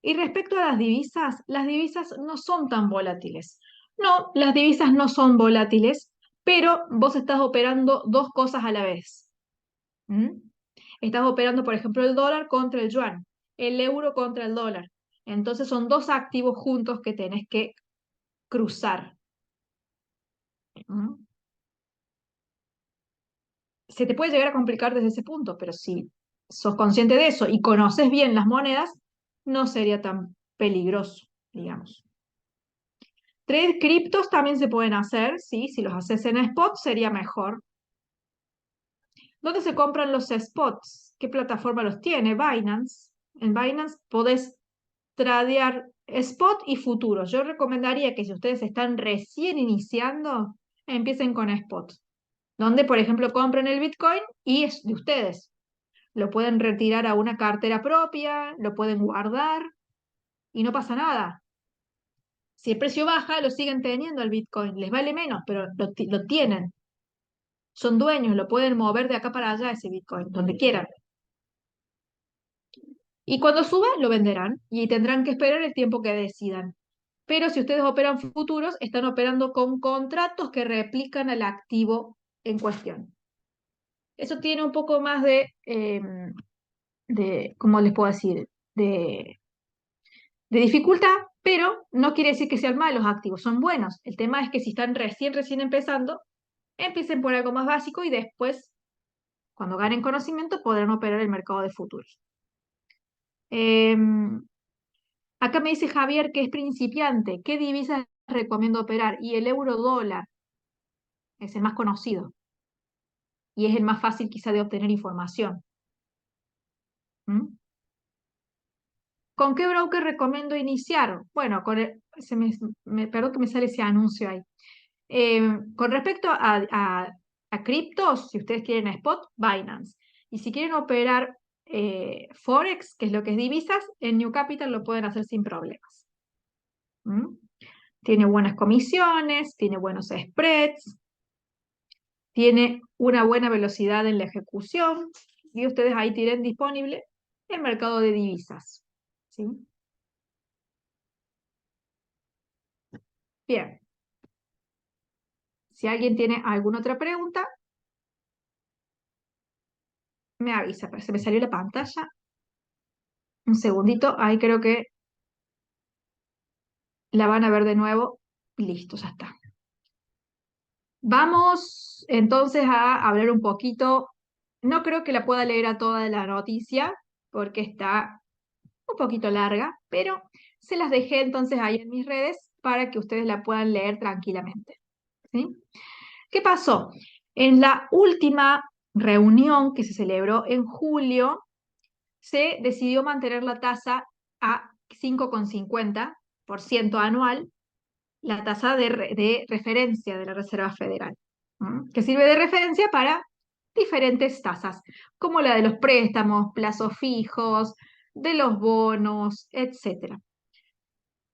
Y respecto a las divisas no son tan volátiles. No, las divisas no son volátiles, pero vos estás operando dos cosas a la vez. ¿Mm? Estás operando, por ejemplo, el dólar contra el yuan, el euro contra el dólar. Entonces son dos activos juntos que tenés que cruzar. ¿Mm? Se te puede llegar a complicar desde ese punto, pero si sos consciente de eso y conoces bien las monedas, no sería tan peligroso, digamos. Trade criptos también se pueden hacer, sí, si los haces en spot sería mejor. ¿Dónde se compran los spots? ¿Qué plataforma los tiene? Binance. En Binance podés tradear spot y futuros. Yo recomendaría que si ustedes están recién iniciando, empiecen con spot, donde, por ejemplo, compren el Bitcoin y es de ustedes. Lo pueden retirar a una cartera propia, lo pueden guardar y no pasa nada. Si el precio baja, lo siguen teniendo el Bitcoin. Les vale menos, pero lo tienen. Son dueños, lo pueden mover de acá para allá ese Bitcoin, donde quieran. Y cuando suba, lo venderán y tendrán que esperar el tiempo que decidan. Pero si ustedes operan futuros, están operando con contratos que replican al activo en cuestión. Eso tiene un poco más ¿cómo les puedo decir? De, de dificultad, pero no quiere decir que sean malos activos, son buenos. El tema es que si están recién empezando, empiecen por algo más básico y después, cuando ganen conocimiento, podrán operar el mercado de futuros. Em, Acá me dice Javier que es principiante. ¿Qué divisas recomiendo operar? Y el euro dólar es el más conocido y es el más fácil quizá de obtener información. ¿Mm? ¿Con qué broker recomiendo iniciar? Bueno, perdón que me sale ese anuncio ahí. Con respecto a criptos, si ustedes quieren spot, Binance. Y si quieren operar Forex, que es lo que es divisas, en New Capital lo pueden hacer sin problemas. ¿Mm? Tiene buenas comisiones, tiene buenos spreads, tiene una buena velocidad en la ejecución y ustedes ahí tienen disponible el mercado de divisas. ¿Sí? Bien, si alguien tiene alguna otra pregunta, me avisa, se me salió la pantalla. Un segundito, ahí creo que la van a ver de nuevo. Listo, ya está. Vamos entonces a hablar un poquito. No creo que la pueda leer a toda la noticia porque está un poquito larga, pero se las dejé entonces ahí en mis redes para que ustedes la puedan leer tranquilamente. ¿Sí? ¿Qué pasó? En la última reunión que se celebró en julio, se decidió mantener la tasa a 5,50% anual, la tasa de referencia de la Reserva Federal, que sirve de referencia para diferentes tasas, como la de los préstamos, plazos fijos, de los bonos, etc.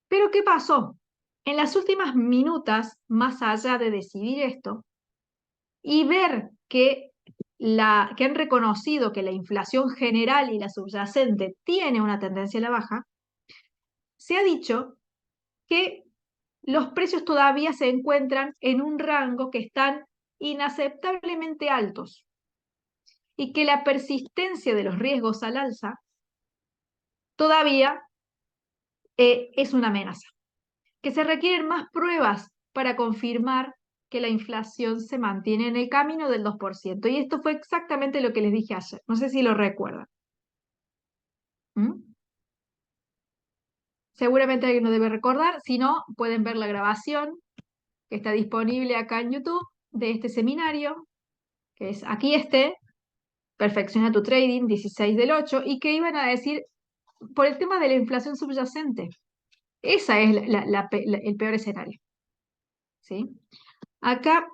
Pero ¿qué pasó? En las últimas minutas, más allá de decidir esto y ver que han reconocido que la inflación general y la subyacente tiene una tendencia a la baja, se ha dicho que los precios todavía se encuentran en un rango que están inaceptablemente altos y que la persistencia de los riesgos al alza todavía es una amenaza, que se requieren más pruebas para confirmar que la inflación se mantiene en el camino del 2%. Y esto fue exactamente lo que les dije ayer. No sé si lo recuerdan. ¿Mm? Seguramente alguien lo debe recordar. Si no, pueden ver la grabación que está disponible acá en YouTube de este seminario, que es aquí Perfecciona tu Trading, 16/8, y que iban a decir por el tema de la inflación subyacente. Esa es el peor escenario. ¿Sí? Acá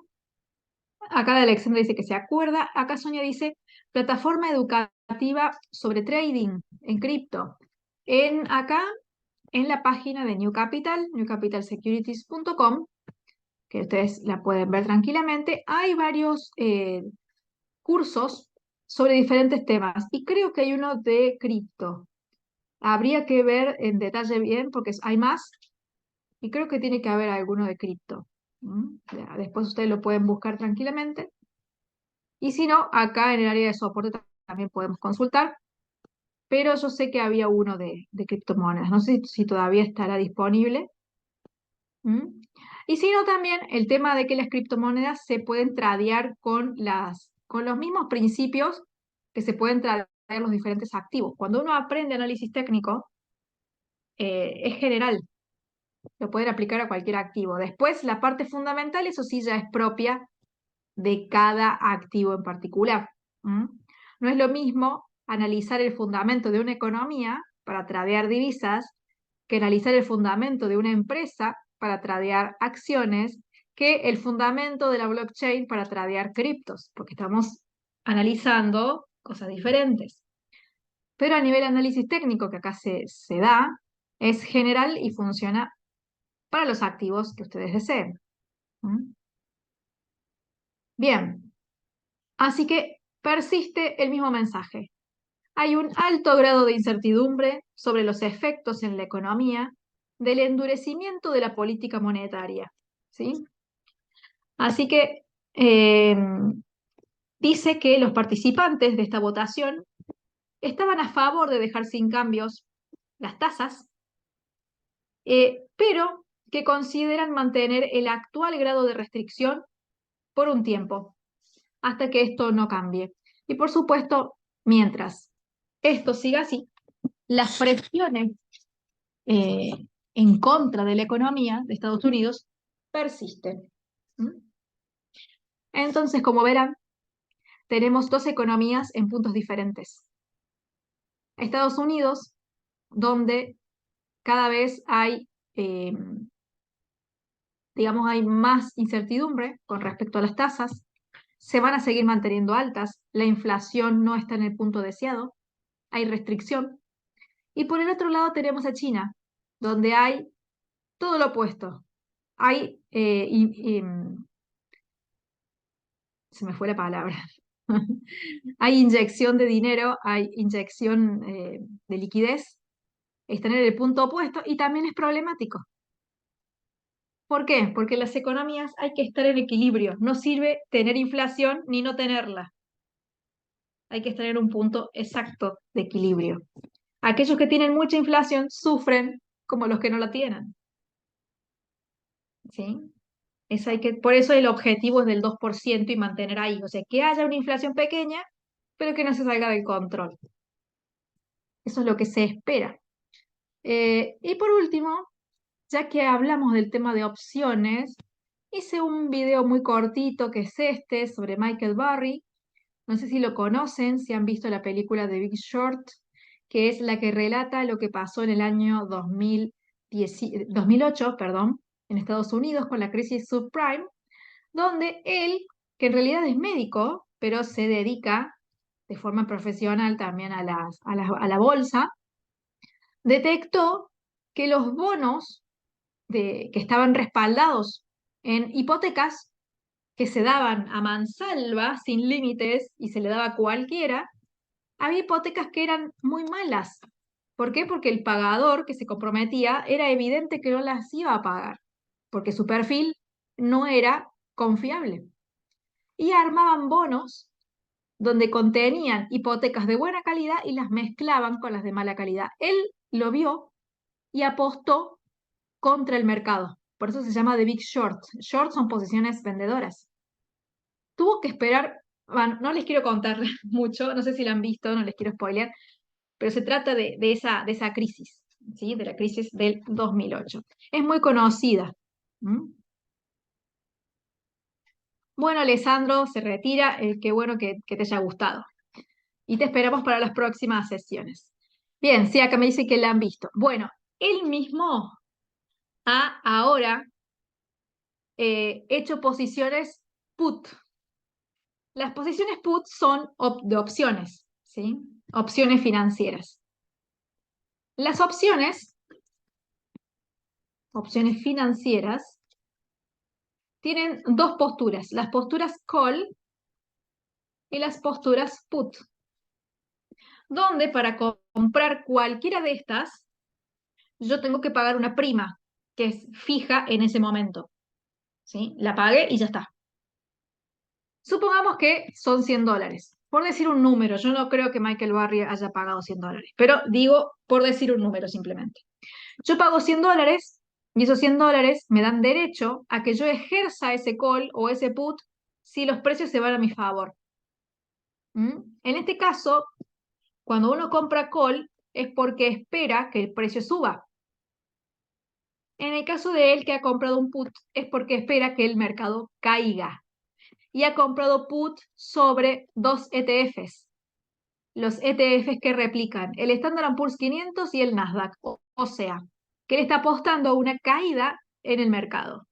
Acá Alexandra dice que se acuerda. Acá Sonia dice, plataforma educativa sobre trading en cripto. Acá, en la página de New Capital, newcapitalsecurities.com, que ustedes la pueden ver tranquilamente, hay varios cursos sobre diferentes temas. Y creo que hay uno de cripto. Habría que ver en detalle bien, porque hay más, y creo que tiene que haber alguno de cripto. Ya, después ustedes lo pueden buscar tranquilamente. Y si no, acá en el área de soporte también podemos consultar, pero yo sé que había uno de criptomonedas. No sé si todavía estará disponible. ¿Mm? Y si no, también el tema de que las criptomonedas se pueden tradear con los mismos principios que se pueden tradear los diferentes activos. Cuando uno aprende análisis técnico, es general, lo pueden aplicar a cualquier activo. Después, la parte fundamental, eso sí, ya es propia de cada activo en particular. No es lo mismo analizar el fundamento de una economía para tradear divisas que analizar el fundamento de una empresa para tradear acciones que el fundamento de la blockchain para tradear criptos, porque estamos analizando cosas diferentes. Pero a nivel de análisis técnico que acá se da, es general y funciona para los activos que ustedes deseen. Bien, así que persiste el mismo mensaje. Hay un alto grado de incertidumbre sobre los efectos en la economía del endurecimiento de la política monetaria. ¿Sí? Así que dice que los participantes de esta votación estaban a favor de dejar sin cambios las tasas, pero que consideran mantener el actual grado de restricción por un tiempo, hasta que esto no cambie. Y por supuesto, mientras esto siga así, las presiones eh, en contra de la economía de Estados Unidos persisten. ¿Mm? Entonces, como verán, tenemos dos economías en puntos diferentes. Estados Unidos, donde cada vez eh, digamos, hay más incertidumbre con respecto a las tasas, se van a seguir manteniendo altas, la inflación no está en el punto deseado, hay restricción. Y por el otro lado tenemos a China, donde hay todo lo opuesto. Hay, se me fue la palabra, hay inyección de dinero, hay inyección de liquidez, están en el punto opuesto y también es problemático. ¿Por qué? Porque en las economías hay que estar en equilibrio, no sirve tener inflación ni no tenerla, hay que estar en un punto exacto de equilibrio. Aquellos que tienen mucha inflación sufren como los que no la tienen. ¿Sí? Por eso el objetivo es del 2% y mantener ahí. O sea, que haya una inflación pequeña, pero que no se salga del control. Eso es lo que se espera. Y por último, ya que hablamos del tema de opciones, hice un video muy cortito que es este sobre Michael Burry, No sé si lo conocen, si han visto la película The Big Short, que es la que relata lo que pasó en el año 2008, perdón, en Estados Unidos con la crisis subprime, donde él, que en realidad es médico, pero se dedica de forma profesional también a la bolsa, detectó que los bonos que estaban respaldados en hipotecas que se daban a mansalva, sin límites, y se le daba a cualquiera, había hipotecas que eran muy malas. ¿Por qué? Porque el pagador que se comprometía era evidente que no las iba a pagar, porque su perfil no era confiable. Y armaban bonos donde contenían hipotecas de buena calidad y las mezclaban con las de mala calidad. Él lo vio y apostó contra el mercado. Por eso se llama The Big Short. Short son posiciones vendedoras. Tuvo que esperar, bueno, no les quiero contar mucho, no sé si la han visto, no les quiero spoilear, pero se trata de esa crisis, ¿sí? De la crisis del 2008. Es muy conocida. ¿Mm? Bueno, Alessandro se retira, qué bueno que te haya gustado. Y te esperamos para las próximas sesiones. Bien, sí, acá me dice que la han visto. Bueno, él mismo ha ahora hecho posiciones put. Las posiciones put son de opciones, ¿sí? Opciones financieras. Las opciones financieras, tienen dos posturas, las posturas call y las posturas put, donde para comprar cualquiera de estas, yo tengo que pagar una prima que es fija en ese momento, ¿sí? La pagué y ya está. Supongamos que son $100. Por decir un número, yo no creo que Michael Barry haya pagado $100, pero digo por decir un número simplemente. Yo pago $100 y esos $100 me dan derecho a que yo ejerza ese call o ese put si los precios se van a mi favor. ¿Mm? En este caso, cuando uno compra call es porque espera que el precio suba. En el caso de él que ha comprado un put es porque espera que el mercado caiga y ha comprado put sobre dos ETFs. Los ETFs que replican el Standard Poor's 500 y el Nasdaq, o sea, que él está apostando a una caída en el mercado.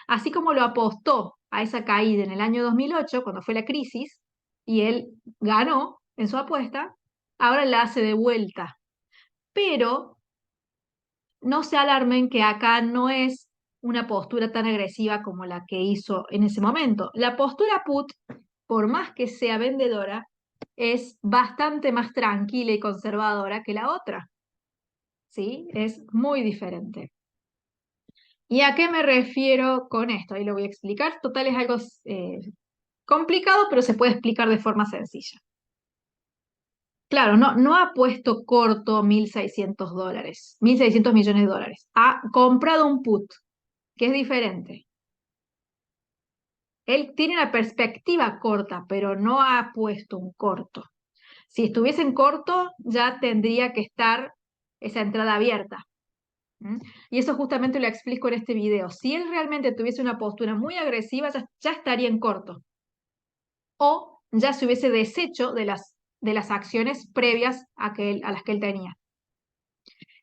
Así como lo apostó a esa caída en el año 2008, cuando fue la crisis, y él ganó en su apuesta, ahora la hace de vuelta. Pero no se alarmen que acá no es una postura tan agresiva como la que hizo en ese momento. La postura put, por más que sea vendedora, es bastante más tranquila y conservadora que la otra. ¿Sí? Es muy diferente. ¿Y a qué me refiero con esto? Ahí lo voy a explicar. Total, es algo complicado, pero se puede explicar de forma sencilla. Claro, no ha puesto corto $1.600, $1.600 millones. Ha comprado un put, que es diferente. Él tiene una perspectiva corta, pero no ha puesto un corto. Si estuviese en corto, ya tendría que estar esa entrada abierta. ¿Mm? Y eso justamente lo explico en este video. Si él realmente tuviese una postura muy agresiva, ya estaría en corto. O ya se hubiese deshecho de las acciones previas a las que él tenía.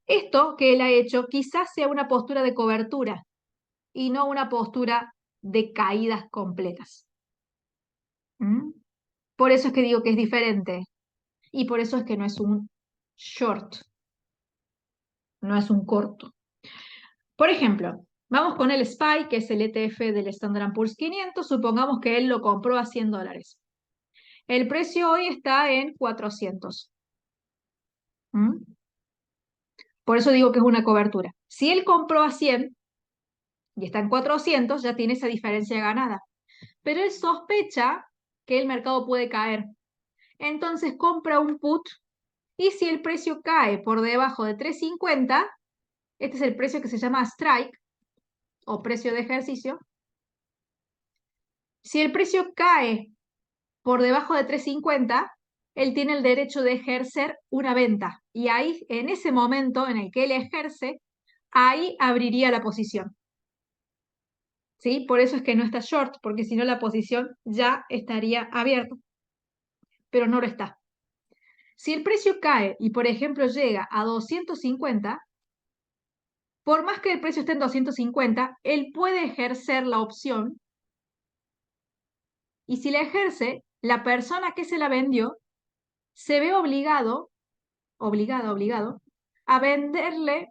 Esto que él ha hecho quizás sea una postura de cobertura y no una postura de caídas completas. ¿Mm? Por eso es que digo que es diferente y por eso es que no es un short, no es un corto. Por ejemplo, vamos con el SPY, que es el ETF del Standard Poor's 500, supongamos que él lo compró a $100. El precio hoy está en 400. ¿Mm? Por eso digo que es una cobertura. Si él compró a 100 y está en 400, ya tiene esa diferencia ganada. Pero él sospecha que el mercado puede caer. Entonces compra un put y si el precio cae por debajo de 350, este es el precio que se llama strike o precio de ejercicio. Si el precio cae por debajo de 350, él tiene el derecho de ejercer una venta. Y ahí, en ese momento en el que él ejerce, ahí abriría la posición. ¿Sí? Por eso es que no está short, porque si no la posición ya estaría abierta. pero no lo está. Si el precio cae y, por ejemplo, llega a 250, por más que el precio esté en 250, él puede ejercer la opción y si la ejerce, la persona que se la vendió se ve obligado, a venderle,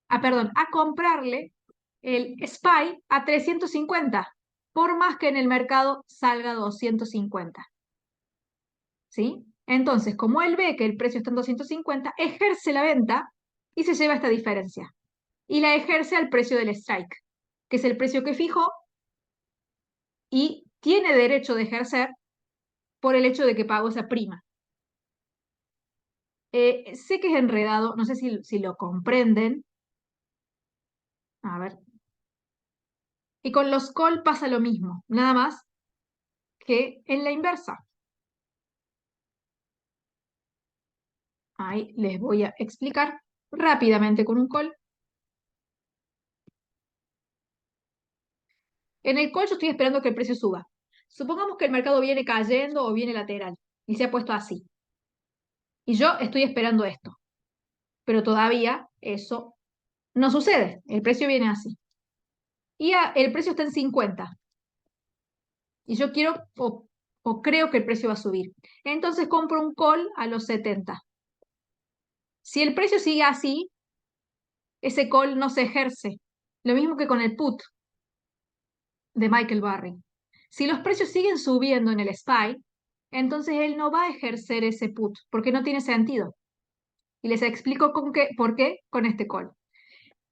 a comprarle el SPY a 350, por más que en el mercado salga 250. ¿Sí? Entonces, como él ve que el precio está en 250, ejerce la venta y se lleva esta diferencia. Y la ejerce al precio del strike, que es el precio que fijó y tiene derecho de ejercer por el hecho de que pagó esa prima. Sé que es enredado, no sé si lo comprenden. A ver. Y con los call pasa lo mismo, nada más que en la inversa. Ahí les voy a explicar rápidamente con un call. En el call yo estoy esperando que el precio suba. Supongamos que el mercado viene cayendo o viene lateral y se ha puesto así. Y yo estoy esperando esto. Pero todavía eso no sucede. El precio viene así. Y el precio está en 50. Y yo quiero o creo que el precio va a subir. Entonces compro un call a los 70. Si el precio sigue así, ese call no se ejerce. Lo mismo que con el put de Michael Barry. Si los precios siguen subiendo en el SPY, entonces él no va a ejercer ese put, porque no tiene sentido. Y les explico por qué con este call.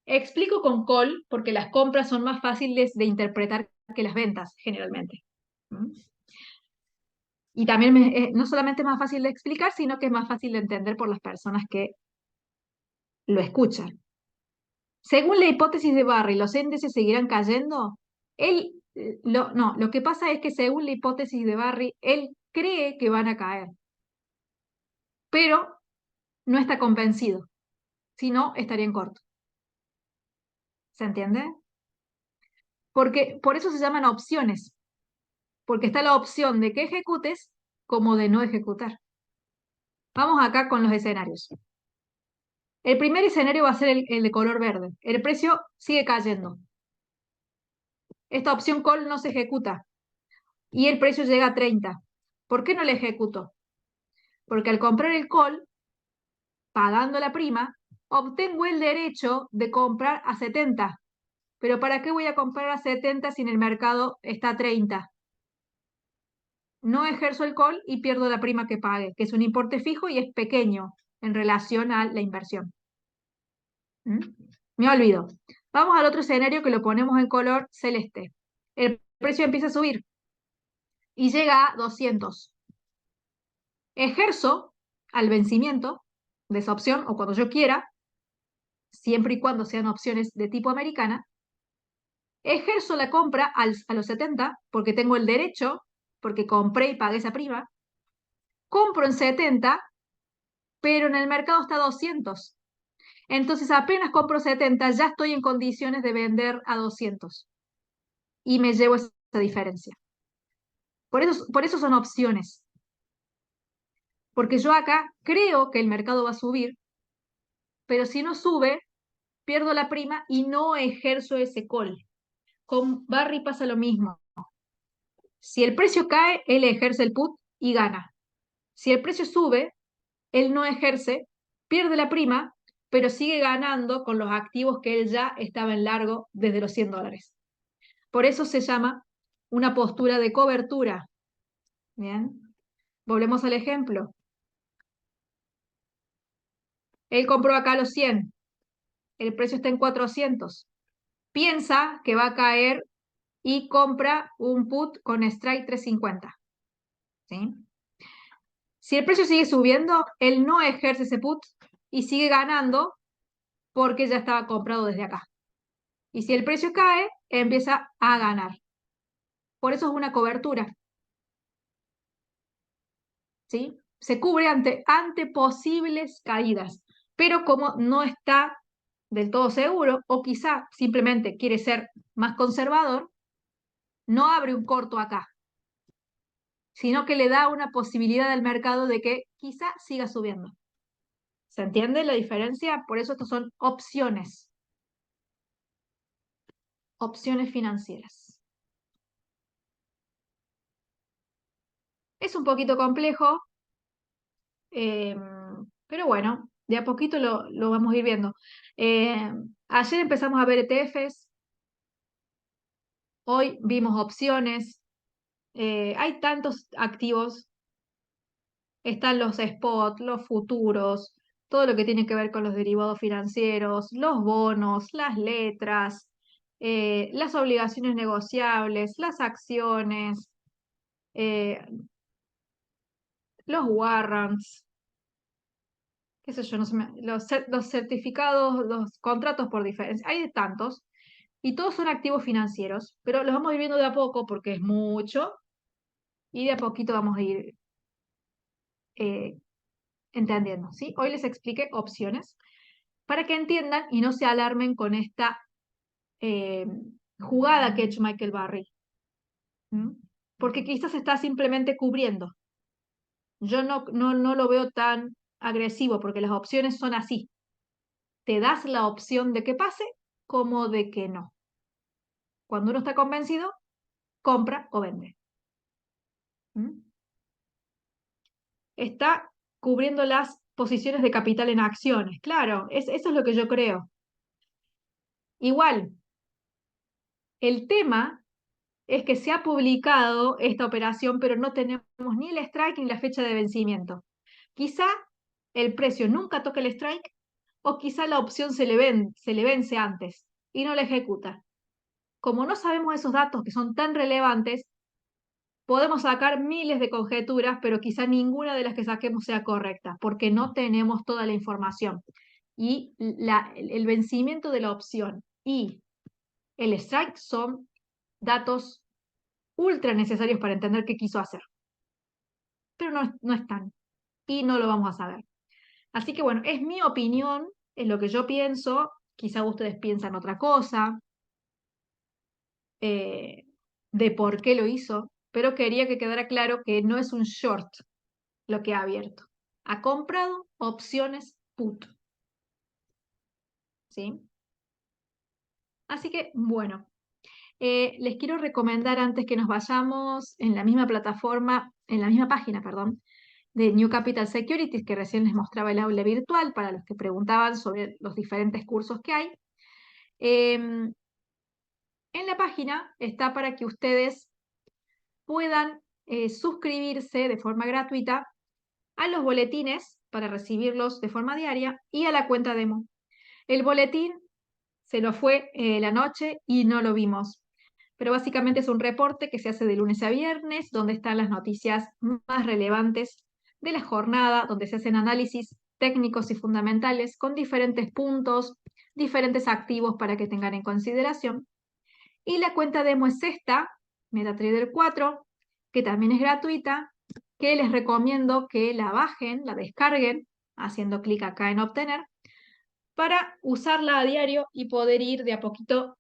Explico con call porque las compras son más fáciles de interpretar que las ventas, generalmente. ¿Mm? Y también no solamente es más fácil de explicar, sino que es más fácil de entender por las personas que lo escuchan. Según la hipótesis de Barry, ¿los índices seguirán cayendo? No, lo que pasa es que según la hipótesis de Barry, él cree que van a caer, pero no está convencido, si no, estaría en corto. ¿Se entiende? Porque por eso se llaman opciones, porque está la opción de que ejecutes como de no ejecutar. Vamos acá con los escenarios. El primer escenario va a ser el de color verde. El precio sigue cayendo. Esta opción call no se ejecuta y el precio llega a 30. ¿Por qué no le ejecuto? Porque al comprar el call, pagando la prima, obtengo el derecho de comprar a 70. Pero ¿para qué voy a comprar a 70 si en el mercado está a 30? No ejerzo el call y pierdo la prima que pague, que es un importe fijo y es pequeño en relación a la inversión. ¿Mm? Me olvido. Vamos al otro escenario que lo ponemos en color celeste. El precio empieza a subir y llega a 200. Ejerzo al vencimiento de esa opción o cuando yo quiera, siempre y cuando sean opciones de tipo americana, ejerzo la compra a los 70 porque tengo el derecho, porque compré y pagué esa prima, compro en 70, pero en el mercado está a 200. Entonces apenas compro 70, ya estoy en condiciones de vender a 200 y me llevo esa diferencia. Por eso son opciones. Porque yo acá creo que el mercado va a subir, pero si no sube, pierdo la prima y no ejerzo ese call. Con Barry pasa lo mismo. Si el precio cae, él ejerce el put y gana. Si el precio sube, él no ejerce, pierde la prima, pero sigue ganando con los activos que él ya estaba en largo desde los $100. Por eso se llama una postura de cobertura. Bien, volvemos al ejemplo. Él compró acá los 100, el precio está en 400. Piensa que va a caer y compra un put con strike 350. ¿Sí? Si el precio sigue subiendo, él no ejerce ese put y sigue ganando porque ya estaba comprado desde acá. Y si el precio cae, empieza a ganar. Por eso es una cobertura. ¿Sí? Se cubre ante posibles caídas. Pero como no está del todo seguro, o quizá simplemente quiere ser más conservador, no abre un corto acá. sino que le da una posibilidad al mercado de que quizá siga subiendo. ¿Se entiende la diferencia? Por eso estos son opciones. Opciones financieras. Es un poquito complejo, eh, pero bueno, de a poquito lo vamos a ir viendo. Eh, Ayer empezamos a ver ETFs, hoy vimos opciones. Hay tantos activos, están los spot, los futuros, todo lo que tiene que ver con los derivados financieros, los bonos, las letras, las obligaciones negociables, las acciones, eh, los warrants, qué sé yo, no sé, los certificados, los contratos por diferencia, hay de tantos, y todos son activos financieros, pero los vamos a ir viendo de a poco porque es mucho, y de a poquito vamos a ir eh, entendiendo, ¿sí? Hoy les expliqué opciones para que entiendan y no se alarmen con esta eh, jugada que ha hecho Michael Barry, ¿m? Porque quizás está simplemente cubriendo. Yo no lo veo tan agresivo porque las opciones son así. Te das la opción de que pase como de que no. Cuando uno está convencido, compra o vende. ¿M? Está cubriendo las posiciones de capital en acciones. Claro, eso es lo que yo creo. Igual, el tema es que se ha publicado esta operación, pero no tenemos ni el strike ni la fecha de vencimiento. Quizá el precio nunca toque el strike o quizá la opción se le vence antes y no la ejecuta. Como no sabemos esos datos que son tan relevantes, podemos sacar miles de conjeturas, pero quizá ninguna de las que saquemos sea correcta, porque no tenemos toda la información. Y el vencimiento de la opción y el strike son datos ultra necesarios para entender qué quiso hacer. Pero no están y no lo vamos a saber. Así que bueno, es mi opinión, es lo que yo pienso, quizá ustedes piensan otra cosa, eh, de por qué lo hizo, pero quería que quedara claro que no es un short lo que ha abierto. Ha comprado opciones put. ¿Sí? Así que bueno, les quiero recomendar antes que nos vayamos en la misma plataforma, en la misma página, perdón, de New Capital Securities, que recién les mostraba el aula virtual para los que preguntaban sobre los diferentes cursos que hay. En la página está para que ustedes puedan suscribirse de forma gratuita a los boletines para recibirlos de forma diaria y a la cuenta demo. El boletín se nos fue la noche y no lo vimos, pero básicamente es un reporte que se hace de lunes a viernes, donde están las noticias más relevantes de la jornada, donde se hacen análisis técnicos y fundamentales con diferentes puntos, diferentes activos para que tengan en consideración. Y la cuenta demo es esta, MetaTrader 4, que también es gratuita, que les recomiendo que la bajen, la descarguen, haciendo clic acá en obtener, para usarla a diario y poder ir de a poquito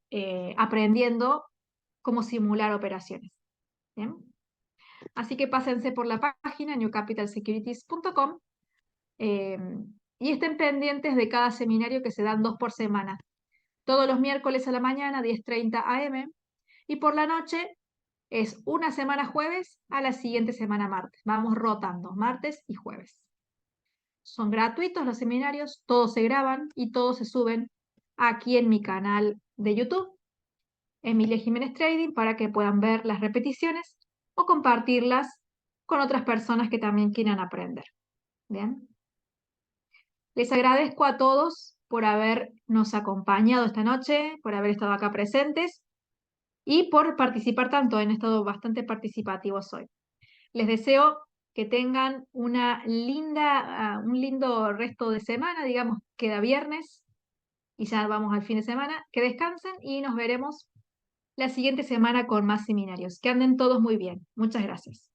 aprendiendo cómo simular operaciones. ¿Bien? Así que pásense por la página newcapitalsecurities.com y estén pendientes de cada seminario que se dan 2 por semana. Todos los miércoles a la mañana, 10:30 am, y por la noche es una semana jueves a la siguiente semana martes. Vamos rotando, martes y jueves. Son gratuitos los seminarios, todos se graban y todos se suben aquí en mi canal de YouTube, Emilia Jiménez Trading, para que puedan ver las repeticiones o compartirlas con otras personas que también quieran aprender. Bien. Les agradezco a todos por habernos acompañado esta noche, por haber estado acá presentes y por participar tanto. Han estado bastante participativos hoy. Les deseo que tengan un lindo resto de semana, digamos, queda viernes y ya vamos al fin de semana. Que descansen y nos veremos la siguiente semana con más seminarios. Que anden todos muy bien. Muchas gracias.